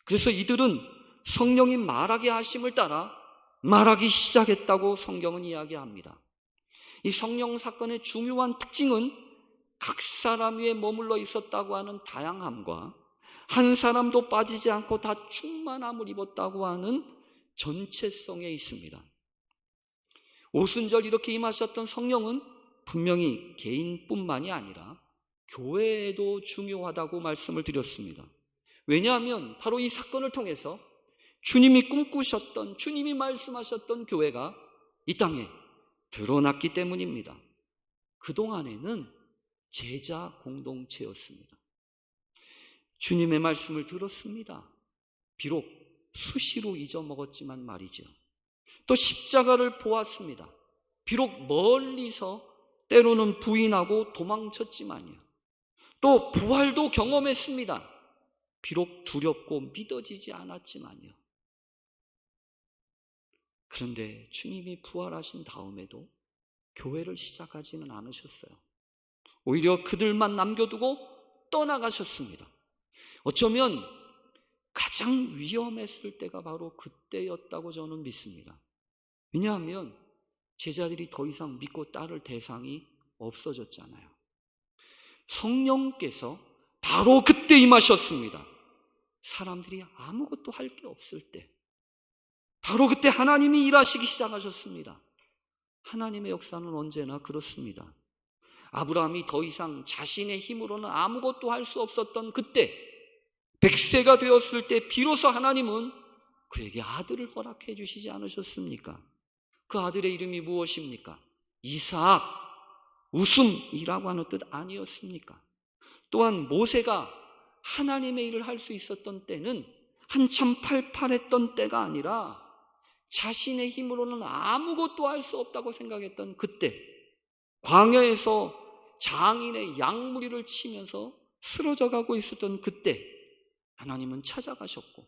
그래서 이들은 성령이 말하게 하심을 따라 말하기 시작했다고 성경은 이야기합니다. 이 성령 사건의 중요한 특징은 각 사람 위에 머물러 있었다고 하는 다양함과 한 사람도 빠지지 않고 다 충만함을 입었다고 하는 전체성에 있습니다. 오순절 이렇게 임하셨던 성령은 분명히 개인뿐만이 아니라 교회에도 중요하다고 말씀을 드렸습니다. 왜냐하면 바로 이 사건을 통해서 주님이 꿈꾸셨던, 주님이 말씀하셨던 교회가 이 땅에 드러났기 때문입니다. 그동안에는 제자 공동체였습니다. 주님의 말씀을 들었습니다. 비록 수시로 잊어먹었지만 말이죠. 또 십자가를 보았습니다. 비록 멀리서 때로는 부인하고 도망쳤지만요. 또 부활도 경험했습니다. 비록 두렵고 믿어지지 않았지만요. 그런데 주님이 부활하신 다음에도 교회를 시작하지는 않으셨어요. 오히려 그들만 남겨두고 떠나가셨습니다. 어쩌면 가장 위험했을 때가 바로 그때였다고 저는 믿습니다. 왜냐하면 제자들이 더 이상 믿고 따를 대상이 없어졌잖아요. 성령께서 바로 그때 임하셨습니다. 사람들이 아무것도 할 게 없을 때, 바로 그때 하나님이 일하시기 시작하셨습니다. 하나님의 역사는 언제나 그렇습니다. 아브라함이 더 이상 자신의 힘으로는 아무것도 할 수 없었던 그때, 100세가 되었을 때 비로소 하나님은 그에게 아들을 허락해 주시지 않으셨습니까? 그 아들의 이름이 무엇입니까? 이삭, 웃음이라고 하는 뜻 아니었습니까? 또한 모세가 하나님의 일을 할 수 있었던 때는 한참 팔팔했던 때가 아니라 자신의 힘으로는 아무것도 할 수 없다고 생각했던 그때, 광야에서 장인의 양무리를 치면서 쓰러져 가고 있었던 그때 하나님은 찾아가셨고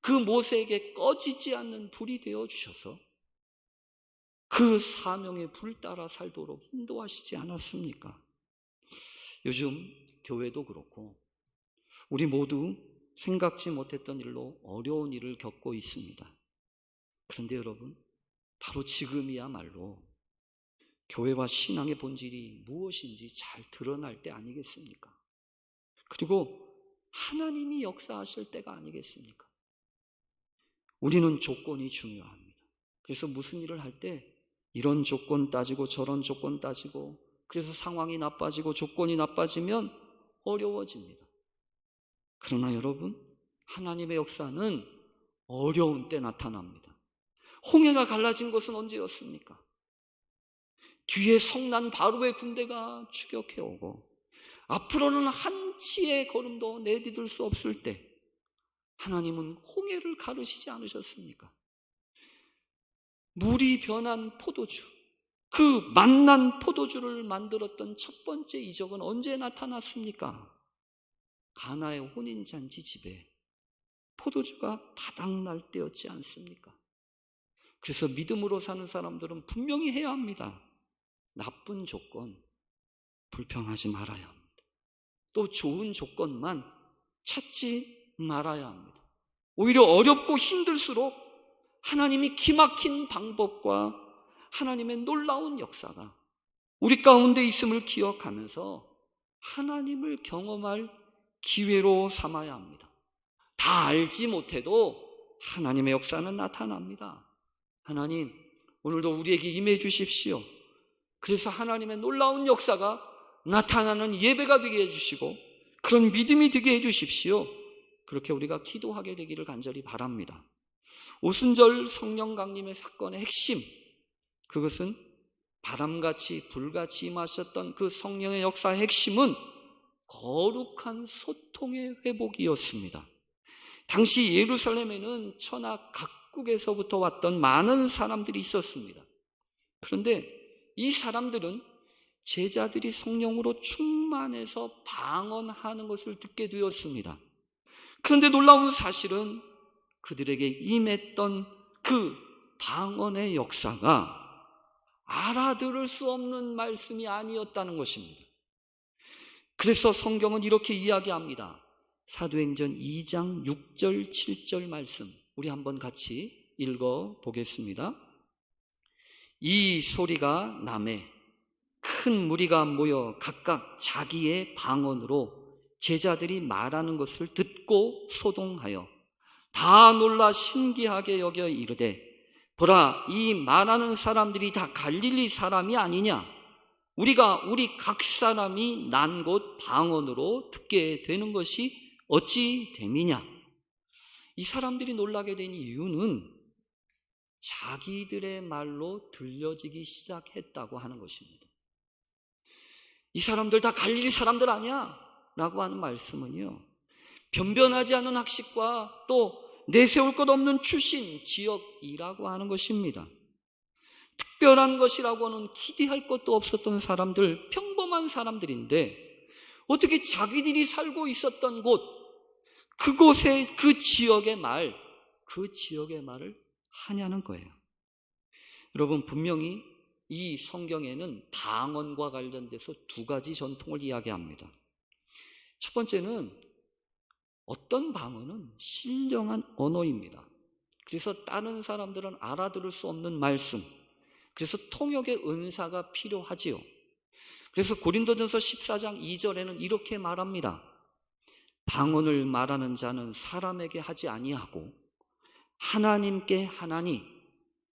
그 모세에게 꺼지지 않는 불이 되어주셔서 그 사명에 불 따라 살도록 인도하시지 않았습니까? 요즘 교회도 그렇고 우리 모두 생각지 못했던 일로 어려운 일을 겪고 있습니다. 그런데 여러분, 바로 지금이야말로 교회와 신앙의 본질이 무엇인지 잘 드러날 때 아니겠습니까? 그리고 하나님이 역사하실 때가 아니겠습니까? 우리는 조건이 중요합니다. 그래서 무슨 일을 할 때 이런 조건 따지고 저런 조건 따지고, 그래서 상황이 나빠지고 조건이 나빠지면 어려워집니다. 그러나 여러분, 하나님의 역사는 어려운 때 나타납니다. 홍해가 갈라진 것은 언제였습니까? 뒤에 성난 바로의 군대가 추격해오고 앞으로는 한치의 걸음도 내디딜 수 없을 때 하나님은 홍해를 가르시지 않으셨습니까? 물이 변한 포도주, 그 맛난 포도주를 만들었던 첫 번째 이적은 언제 나타났습니까? 가나의 혼인잔치 집에 포도주가 바닥날 때였지 않습니까? 그래서 믿음으로 사는 사람들은 분명히 해야 합니다. 나쁜 조건 불평하지 말아야 합니다. 또 좋은 조건만 찾지 말아야 합니다. 오히려 어렵고 힘들수록 하나님이 기막힌 방법과 하나님의 놀라운 역사가 우리 가운데 있음을 기억하면서 하나님을 경험할 기회로 삼아야 합니다. 다 알지 못해도 하나님의 역사는 나타납니다. 하나님, 오늘도 우리에게 임해 주십시오. 그래서 하나님의 놀라운 역사가 나타나는 예배가 되게 해주시고 그런 믿음이 되게 해주십시오. 그렇게 우리가 기도하게 되기를 간절히 바랍니다. 오순절 성령 강림의 사건의 핵심, 그것은 바람같이 불같이 임하셨던 그 성령의 역사의 핵심은 거룩한 소통의 회복이었습니다. 당시 예루살렘에는 천하 각국에서부터 왔던 많은 사람들이 있었습니다. 그런데 이 사람들은 제자들이 성령으로 충만해서 방언하는 것을 듣게 되었습니다. 그런데 놀라운 사실은 그들에게 임했던 그 방언의 역사가 알아들을 수 없는 말씀이 아니었다는 것입니다. 그래서 성경은 이렇게 이야기합니다. 사도행전 2장 6절 7절 말씀, 우리 한번 같이 읽어보겠습니다. 이 소리가 나매 큰 무리가 모여 각각 자기의 방언으로 제자들이 말하는 것을 듣고 소동하여 다 놀라 신기하게 여겨 이르되, 보라, 이 말하는 사람들이 다 갈릴리 사람이 아니냐? 우리가 우리 각 사람이 난 곳 방언으로 듣게 되는 것이 어찌 됨이냐? 이 사람들이 놀라게 된 이유는 자기들의 말로 들려지기 시작했다고 하는 것입니다. 이 사람들 다 갈릴리 사람들 아니야? 라고 하는 말씀은요, 변변하지 않은 학식과 또 내세울 것 없는 출신, 지역이라고 하는 것입니다. 특별한 것이라고는 기대할 것도 없었던 사람들, 평범한 사람들인데 어떻게 자기들이 살고 있었던 곳, 그곳의 그 지역의 말을 하냐는 거예요. 여러분, 분명히 이 성경에는 방언과 관련돼서 두 가지 전통을 이야기합니다. 첫 번째는 어떤 방언은 신령한 언어입니다. 그래서 다른 사람들은 알아들을 수 없는 말씀, 그래서 통역의 은사가 필요하지요. 그래서 고린도전서 14장 2절에는 이렇게 말합니다. 방언을 말하는 자는 사람에게 하지 아니하고 하나님께 하나니,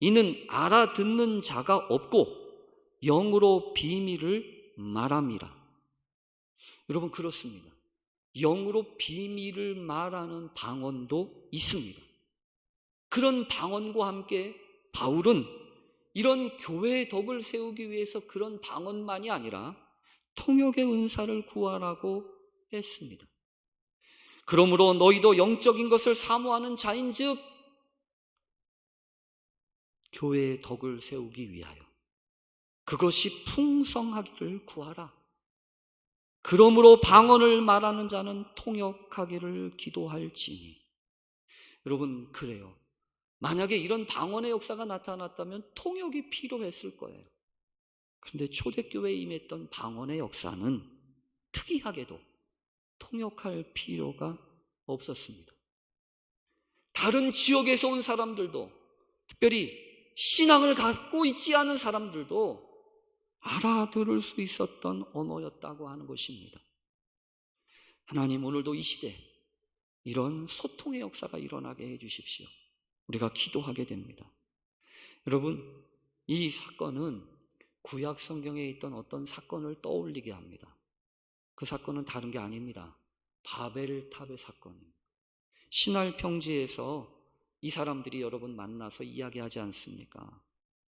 이는 알아듣는 자가 없고 영으로 비밀을 말함이라. 여러분, 그렇습니다. 영으로 비밀을 말하는 방언도 있습니다. 그런 방언과 함께 바울은 이런 교회의 덕을 세우기 위해서 그런 방언만이 아니라 통역의 은사를 구하라고 했습니다. 그러므로 너희도 영적인 것을 사모하는 자인즉 교회의 덕을 세우기 위하여 그것이 풍성하기를 구하라. 그러므로 방언을 말하는 자는 통역하기를 기도할지니. 여러분, 그래요. 만약에 이런 방언의 역사가 나타났다면 통역이 필요했을 거예요. 그런데 초대교회에 임했던 방언의 역사는 특이하게도 통역할 필요가 없었습니다. 다른 지역에서 온 사람들도, 특별히 신앙을 갖고 있지 않은 사람들도 알아들을 수 있었던 언어였다고 하는 것입니다. 하나님, 오늘도 이 시대 이런 소통의 역사가 일어나게 해주십시오. 우리가 기도하게 됩니다. 여러분, 이 사건은 구약 성경에 있던 어떤 사건을 떠올리게 합니다. 그 사건은 다른 게 아닙니다. 바벨탑의 사건입니다. 신할 평지에서 이 사람들이 여러분 만나서 이야기하지 않습니까?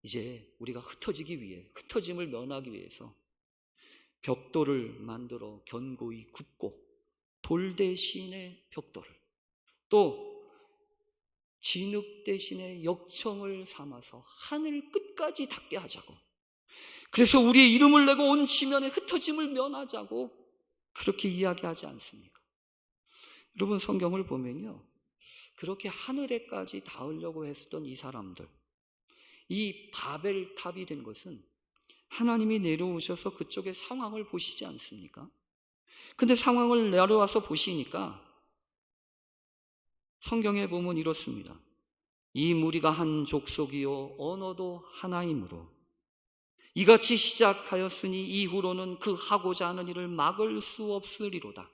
이제 우리가 흩어짐을 면하기 위해서 벽돌을 만들어 견고히 굽고, 돌 대신에 벽돌을, 또 진흙 대신에 역청을 삼아서 하늘 끝까지 닿게 하자고, 그래서 우리의 이름을 내고 온 지면에 흩어짐을 면하자고 그렇게 이야기하지 않습니까? 여러분, 성경을 보면요, 그렇게 하늘에까지 닿으려고 했던 이 사람들, 이 바벨탑이 된 것은 하나님이 내려오셔서 그쪽의 상황을 보시지 않습니까? 근데 상황을 내려와서 보시니까 성경에 보면 이렇습니다. 이 무리가 한 족속이요 언어도 하나이므로 이같이 시작하였으니 이후로는 그 하고자 하는 일을 막을 수 없으리로다.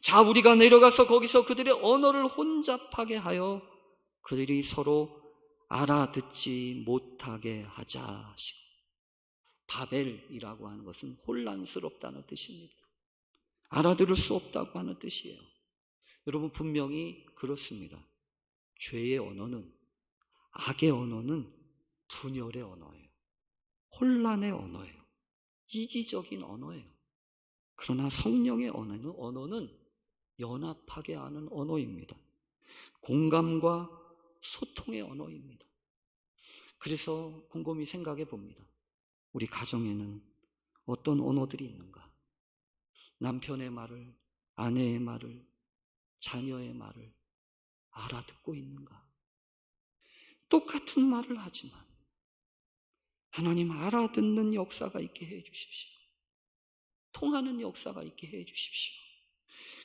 자, 우리가 내려가서 거기서 그들의 언어를 혼잡하게 하여 그들이 서로 알아듣지 못하게 하자 하시고. 바벨이라고 하는 것은 혼란스럽다는 뜻입니다. 알아들을 수 없다고 하는 뜻이에요. 여러분, 분명히 그렇습니다. 죄의 언어는, 악의 언어는 분열의 언어예요. 혼란의 언어예요. 이기적인 언어예요. 그러나 성령의 언어는 연합하게 하는 언어입니다. 공감과 소통의 언어입니다. 그래서 곰곰이 생각해 봅니다. 우리 가정에는 어떤 언어들이 있는가? 남편의 말을, 아내의 말을, 자녀의 말을 알아듣고 있는가? 똑같은 말을 하지만 하나님, 알아듣는 역사가 있게 해 주십시오. 통하는 역사가 있게 해 주십시오.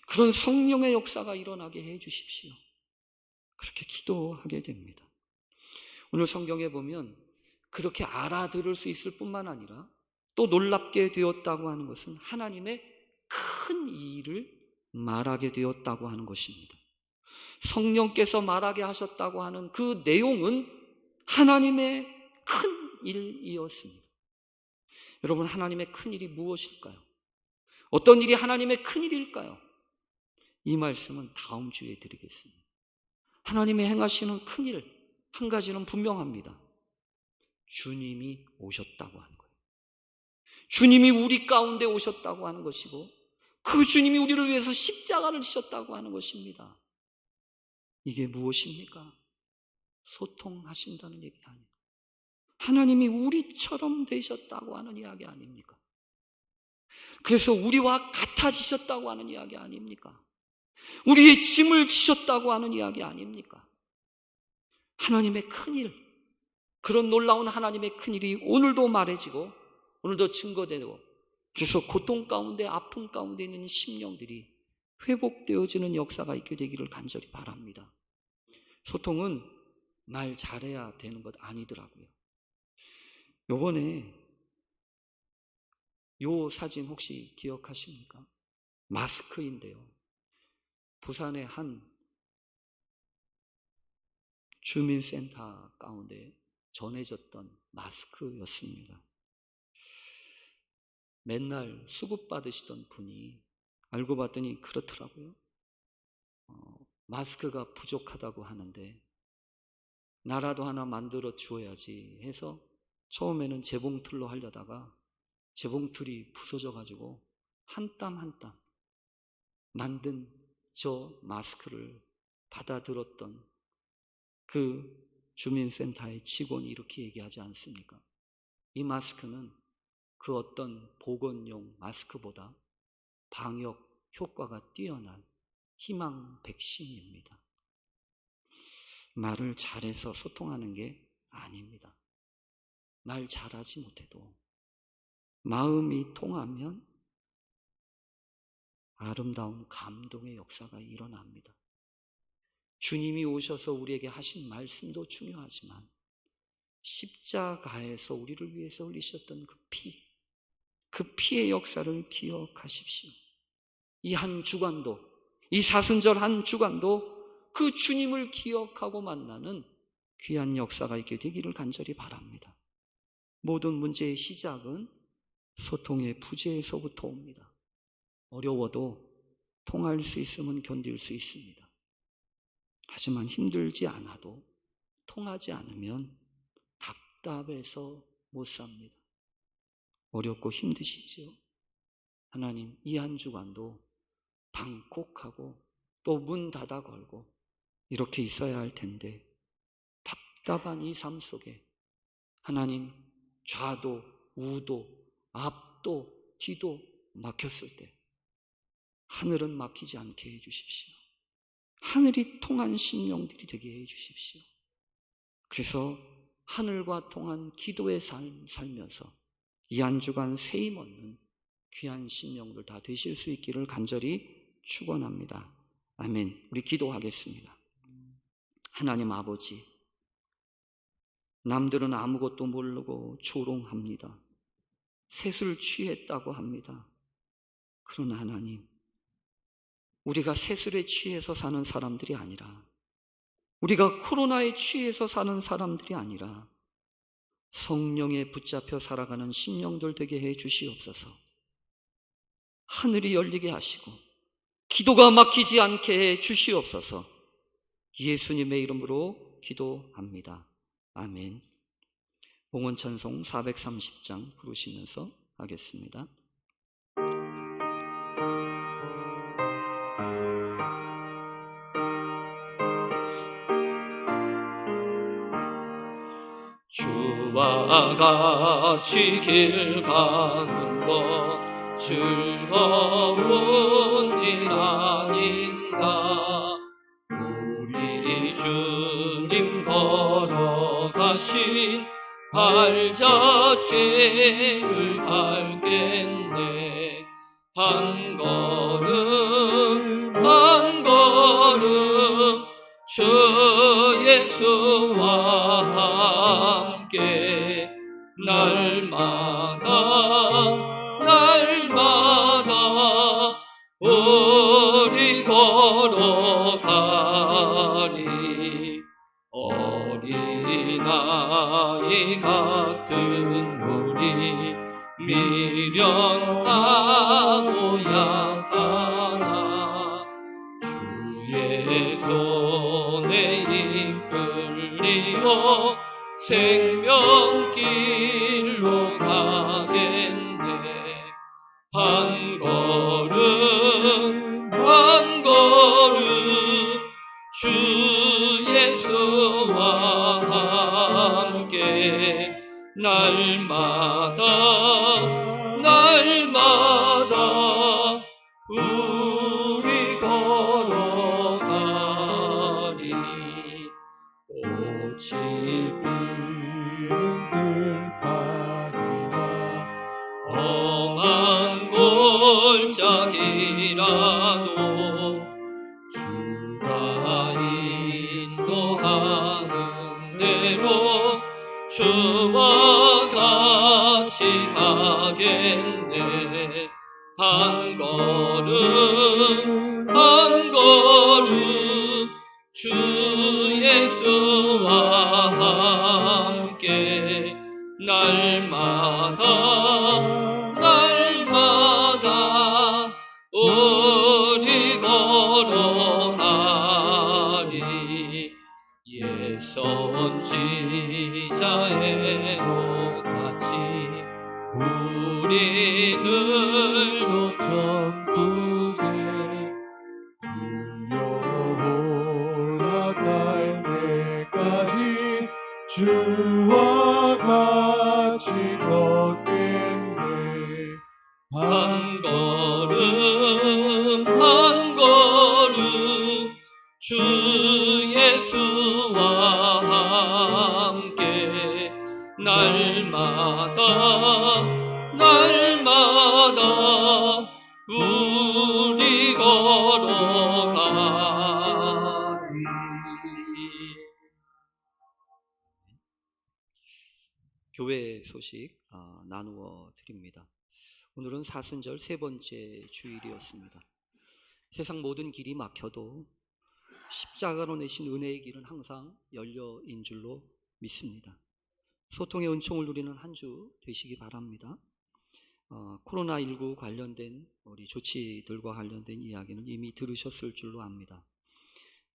그런 성령의 역사가 일어나게 해 주십시오. 그렇게 기도하게 됩니다. 오늘 성경에 보면 그렇게 알아들을 수 있을 뿐만 아니라 또 놀랍게 되었다고 하는 것은 하나님의 큰 일을 말하게 되었다고 하는 것입니다. 성령께서 말하게 하셨다고 하는 그 내용은 하나님의 큰 일이었습니다. 여러분, 하나님의 큰 일이 무엇일까요? 어떤 일이 하나님의 큰 일일까요? 이 말씀은 다음 주에 드리겠습니다. 하나님이 행하시는 큰 일, 한 가지는 분명합니다. 주님이 오셨다고 하는 거예요. 주님이 우리 가운데 오셨다고 하는 것이고, 그 주님이 우리를 위해서 십자가를 지셨다고 하는 것입니다. 이게 무엇입니까? 소통하신다는 얘기 아니에요. 하나님이 우리처럼 되셨다고 하는 이야기 아닙니까? 그래서 우리와 같아지셨다고 하는 이야기 아닙니까? 우리의 짐을 지셨다고 하는 이야기 아닙니까? 하나님의 큰일, 그런 놀라운 하나님의 큰일이 오늘도 말해지고 오늘도 증거되고, 그래서 고통 가운데, 아픔 가운데 있는 심령들이 회복되어지는 역사가 있게 되기를 간절히 바랍니다. 소통은 말 잘해야 되는 것 아니더라고요. 요번에 요 사진 혹시 기억하십니까? 마스크인데요. 부산의 한 주민센터 가운데 전해졌던 마스크였습니다. 맨날 수급 받으시던 분이 알고 봤더니 그렇더라고요. 마스크가 부족하다고 하는데 나라도 하나 만들어 주어야지 해서 처음에는 재봉틀로 하려다가 재봉틀이 부서져 가지고 한 땀 한 땀 만든 저 마스크를 받아들었던 그 주민센터의 직원이 이렇게 얘기하지 않습니까? 이 마스크는 그 어떤 보건용 마스크보다 방역 효과가 뛰어난 희망 백신입니다. 말을 잘해서 소통하는 게 아닙니다. 말 잘하지 못해도 마음이 통하면 아름다운 감동의 역사가 일어납니다. 주님이 오셔서 우리에게 하신 말씀도 중요하지만 십자가에서 우리를 위해서 흘리셨던 그 피의 역사를 기억하십시오. 이 한 주간도, 이 사순절 한 주간도 그 주님을 기억하고 만나는 귀한 역사가 있게 되기를 간절히 바랍니다. 모든 문제의 시작은 소통의 부재에서부터 옵니다. 어려워도 통할 수 있으면 견딜 수 있습니다. 하지만 힘들지 않아도 통하지 않으면 답답해서 못 삽니다. 어렵고 힘드시지요? 하나님, 이 한 주간도 방콕하고 또 문 닫아 걸고 이렇게 있어야 할 텐데 답답한 이 삶 속에 하나님, 좌도 우도 앞도 뒤도 막혔을 때 하늘은 막히지 않게 해주십시오. 하늘이 통한 심령들이 되게 해주십시오. 그래서 하늘과 통한 기도의 삶 살면서 이 한 주간 세임 얻는 귀한 심령들 다 되실 수 있기를 간절히 축원합니다. 아멘. 우리 기도하겠습니다. 하나님 아버지, 남들은 아무것도 모르고 조롱합니다. 셋을 취했다고 합니다. 그러나 하나님, 우리가 셋술에 취해서 사는 사람들이 아니라, 우리가 코로나에 취해서 사는 사람들이 아니라 성령에 붙잡혀 살아가는 심령들 되게 해 주시옵소서. 하늘이 열리게 하시고 기도가 막히지 않게 해 주시옵소서. 예수님의 이름으로 기도합니다. 아멘. 봉헌찬송 430장 부르시면서 하겠습니다. 주와 같이 길 가는 것 즐거운 일 아닌가. 우리 주님 걸어가신 발자취를 밟겠네. 한 걸음 한 걸음 주 예수와 함께 날마다 우리 걸어가리. 어린아이 같은 우리 미련하고 약하나 주의 손에 이끌리어 생명길로 가겠네. 한 걸음 한 걸음 주 예수와 함께 날마다 우리 걸어가리. 꽃이 피는 들판이나 험한 골짜기라도 주가 인도하는 대로 주와 같이 가겠네. 한 걸음 한 걸음 주 예수와 함께 날마다 우리 걸어가리. 옛 선지자의 똑같이 우리들도 천국에 들려올라갈 때까지 주와 같이 걷겠네. 한 걸음 한 걸음 주 예수와 함께 날마다 우리 걸어가리. 교회 소식 나누어 드립니다. 오늘은 사순절 세 번째 주일이었습니다. 세상 모든 길이 막혀도 십자가로 내신 은혜의 길은 항상 열려인 줄로 믿습니다. 소통의 은총을 누리는 한 주 되시기 바랍니다. 코로나19 관련된 우리 조치들과 관련된 이야기는 이미 들으셨을 줄로 압니다.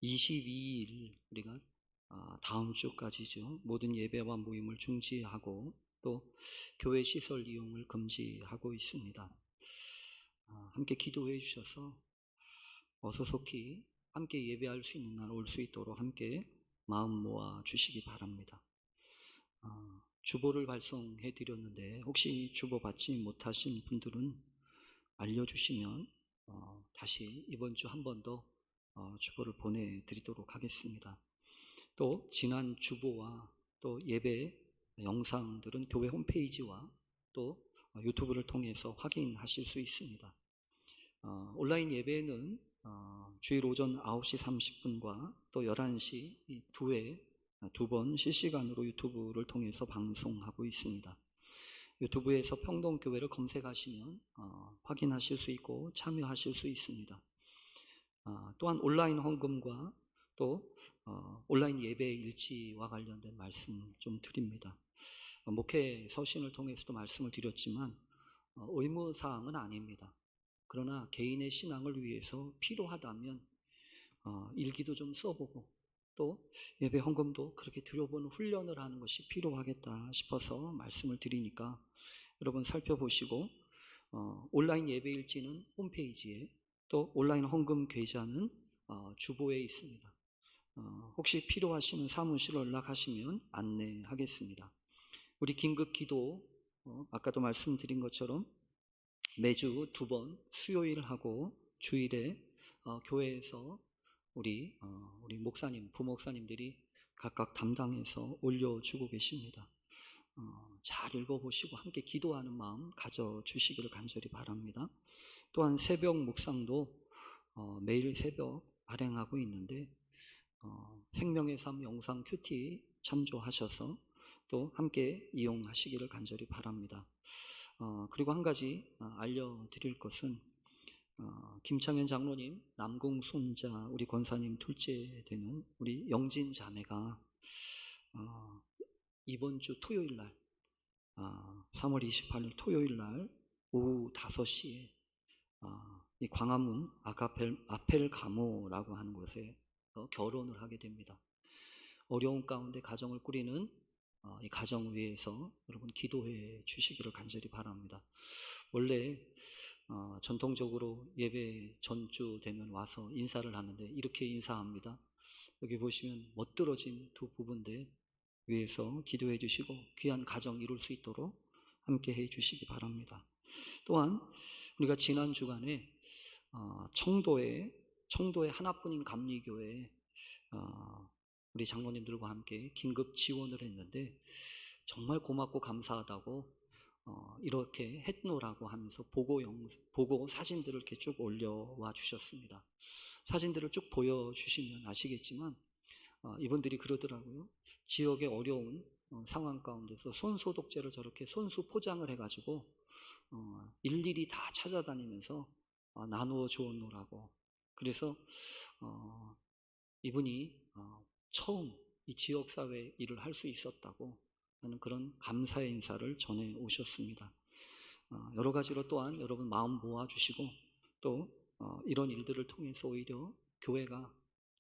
22일 우리가 다음 주까지죠. 모든 예배와 모임을 중지하고 또 교회 시설 이용을 금지하고 있습니다. 함께 기도해 주셔서 어서 속히 함께 예배할 수 있는 날 올 수 있도록 함께 마음 모아 주시기 바랍니다. 주보를 발송해 드렸는데 혹시 주보 받지 못하신 분들은 알려주시면 다시 이번 주 한 번 더 주보를 보내드리도록 하겠습니다. 또 지난 주보와 또 예배 영상들은 교회 홈페이지와 또 유튜브를 통해서 확인하실 수 있습니다. 온라인 예배는 주일 오전 9시 30분과 또 11시 이 두 회 2번 실시간으로 유튜브를 통해서 방송하고 있습니다. 유튜브에서 평동교회를 검색하시면 확인하실 수 있고 참여하실 수 있습니다. 또한 온라인 헌금과 또 온라인 예배 일지와 관련된 말씀 좀 드립니다. 목회 서신을 통해서도 말씀을 드렸지만 의무사항은 아닙니다. 그러나 개인의 신앙을 위해서 필요하다면 일기도 좀 써보고 또 예배 헌금도 그렇게 드려보는 훈련을 하는 것이 필요하겠다 싶어서 말씀을 드리니까 여러분 살펴보시고 온라인 예배 일지는 홈페이지에 또 온라인 헌금 계좌는 주보에 있습니다. 혹시 필요하시면 사무실로 연락하시면 안내하겠습니다. 우리 긴급 기도 아까도 말씀드린 것처럼 매주 2번 수요일하고 주일에 교회에서 우리 목사님, 부목사님들이 각각 담당해서 올려주고 계십니다. 잘 읽어보시고 함께 기도하는 마음 가져주시기를 간절히 바랍니다. 또한 새벽 묵상도 매일 새벽 발행하고 있는데 생명의 삶 영상 큐티 참조하셔서 또 함께 이용하시기를 간절히 바랍니다. 그리고 한 가지 알려드릴 것은 김창현 장로님 남궁 손자 우리 권사님 둘째 되는 우리 영진 자매가 이번 주 토요일 날 3월 28일 토요일 날 오후 5시에 이 광화문 아펠가모라고 하는 곳에 결혼을 하게 됩니다. 어려운 가운데 가정을 꾸리는 이 가정 위해서 여러분 기도해 주시기를 간절히 바랍니다. 원래 전통적으로 예배 전주 되면 와서 인사를 하는데 이렇게 인사합니다. 여기 보시면 멋들어진 두 부부인데 위해서 기도해 주시고 귀한 가정 이룰 수 있도록 함께 해 주시기 바랍니다. 또한 우리가 지난 주간에 청도에 하나뿐인 감리교회 우리 장로님들과 함께 긴급 지원을 했는데 정말 고맙고 감사하다고 이렇게 했노라고 하면서 보고 사진들을 이렇게 쭉 올려와 주셨습니다. 사진들을 쭉 보여주시면 아시겠지만 이분들이 그러더라고요. 지역의 어려운 상황 가운데서 손소독제를 저렇게 손수 포장을 해가지고 일일이 다 찾아다니면서 나누어 주었노라고. 그래서 이분이 처음 이 지역사회 일을 할 수 있었다고 하는 그런 감사의 인사를 전해 오셨습니다. 여러 가지로 또한 여러분 마음 모아주시고 또 이런 일들을 통해서 오히려 교회가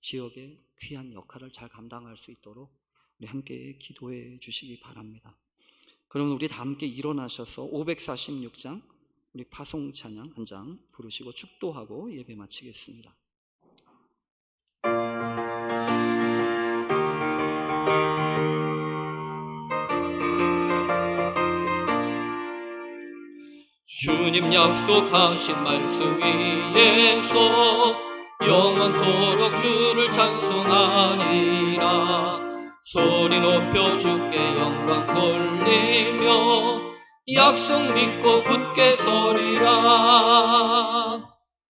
지역의 귀한 역할을 잘 감당할 수 있도록 우리 함께 기도해 주시기 바랍니다. 그러면 우리 다 함께 일어나셔서 546장 우리 파송 찬양 한 장 부르시고 축도하고 예배 마치겠습니다. 주님 약속하신 말씀 위에서 영원토록 주를 찬송하리라. 소리 높여 주께 영광 돌리며 약속 믿고 굳게 서리라.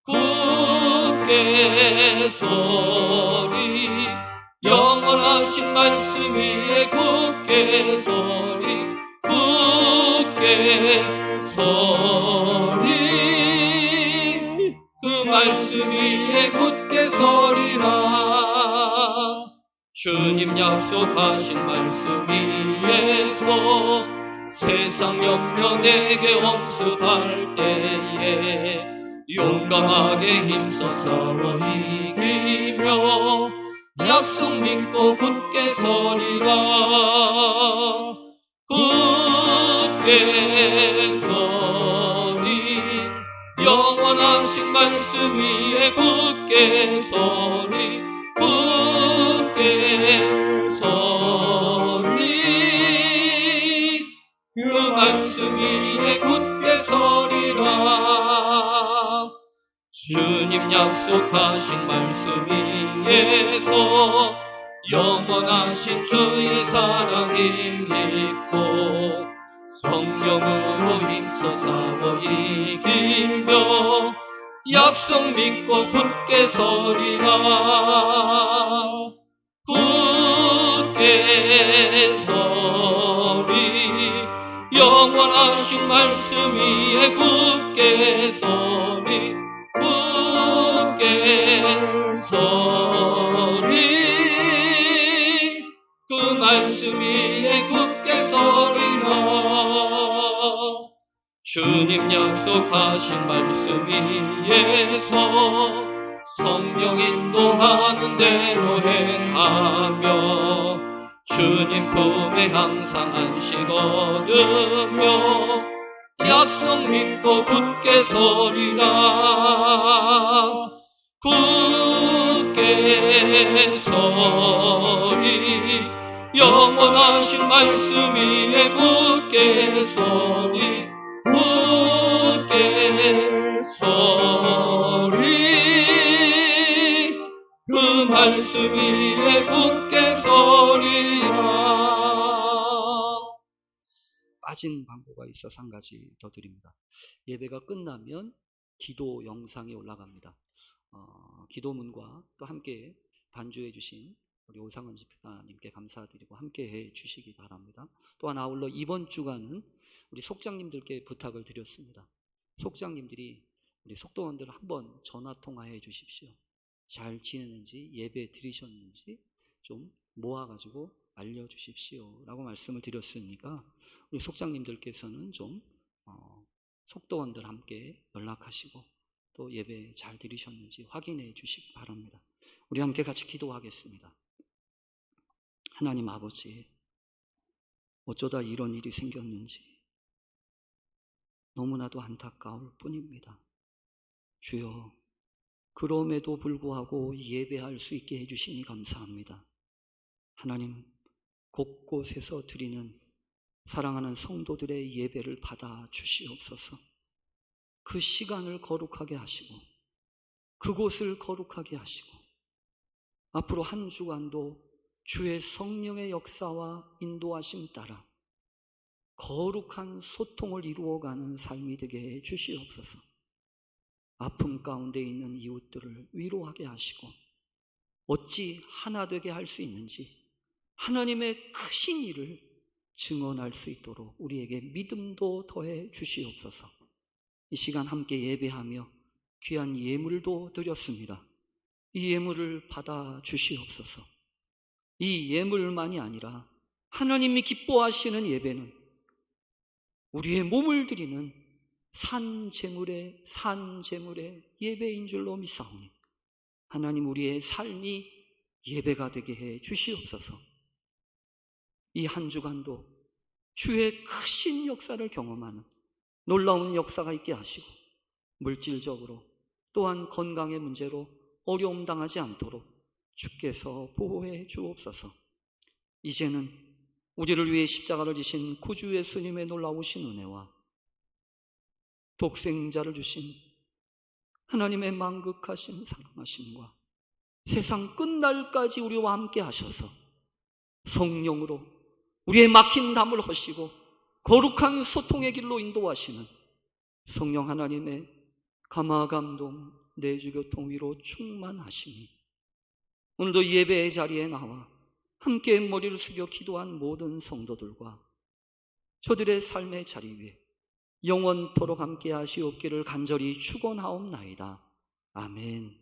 굳게 서리 영원하신 말씀 위에 굳게 서리 굳게 서리 그 말씀 위에 굳게 서리라. 주님 약속하신 말씀 위에서 세상 염려 내게 엄습할 때에 용감하게 힘써 싸워 이기며 약속 믿고 굳게 서리라. 굳게 서리 영원하신 말씀 위에 굳게 서리 굳게 서리 그 말씀 위에 굳게 서리라. 주님 약속하신 말씀 위에서 영원하신 주의 사랑 힘입고 성령으로 힘써 싸워 이기며 약속 믿고 굳게 서리라. 굳게 굳게 서리 영원하신 말씀 위에 굳게 서리 굳게 서리 그 말씀 위에 굳게 서리라 주님 약속하신 말씀 위에서 성령 인도하는 대로 행하며 주님 품에 항상 안식 얻으며 약속 믿고 굳게 서리라 굳게 서리 영원하신 말씀 위에 굳게 서리 굳게 서리 그 말씀 위에 굳게 서리라. 빠진 광고가 있어서 한 가지 더 드립니다. 예배가 끝나면 기도 영상이 올라갑니다. 기도문과 또 함께 반주해 주신 우리 오상은 집사님께 감사드리고 함께 해 주시기 바랍니다. 또한 아울러 이번 주간은 우리 속장님들께 부탁을 드렸습니다. 속장님들이 우리 속도원들 한번 전화 통화해 주십시오. 잘 지내는지 예배 드리셨는지 좀 모아가지고 알려주십시오 라고 말씀을 드렸으니까 우리 속장님들께서는 좀 속도원들 함께 연락하시고 또 예배 잘 드리셨는지 확인해 주시기 바랍니다. 우리 함께 같이 기도하겠습니다. 하나님 아버지, 어쩌다 이런 일이 생겼는지 너무나도 안타까울 뿐입니다. 주여, 그럼에도 불구하고 예배할 수 있게 해주시니 감사합니다. 하나님, 곳곳에서 드리는 사랑하는 성도들의 예배를 받아 주시옵소서. 그 시간을 거룩하게 하시고 그곳을 거룩하게 하시고 앞으로 한 주간도 주의 성령의 역사와 인도하심 따라 거룩한 소통을 이루어가는 삶이 되게 해 주시옵소서. 아픔 가운데 있는 이웃들을 위로하게 하시고 어찌 하나 되게 할 수 있는지 하나님의 크신 일을 증언할 수 있도록 우리에게 믿음도 더해 주시옵소서. 이 시간 함께 예배하며 귀한 예물도 드렸습니다. 이 예물을 받아 주시옵소서. 이 예물만이 아니라 하나님이 기뻐하시는 예배는 우리의 몸을 드리는 산제물의 예배인 줄로 믿사오니 하나님 우리의 삶이 예배가 되게 해 주시옵소서. 이 한 주간도 주의 크신 역사를 경험하는 놀라운 역사가 있게 하시고 물질적으로 또한 건강의 문제로 어려움 당하지 않도록 주께서 보호해 주옵소서. 이제는 우리를 위해 십자가를 지신 구주 예수님의 놀라우신 은혜와 독생자를 주신 하나님의 만극하신 사랑하심과 세상 끝날까지 우리와 함께 하셔서 성령으로 우리의 막힌 담을 허시고 거룩한 소통의 길로 인도하시는 성령 하나님의 감화감동 내주교통 위로 충만하시니 오늘도 예배의 자리에 나와 함께 머리를 숙여 기도한 모든 성도들과 저들의 삶의 자리 위에 영원토록 함께 하시옵기를 간절히 축원하옵나이다. 아멘.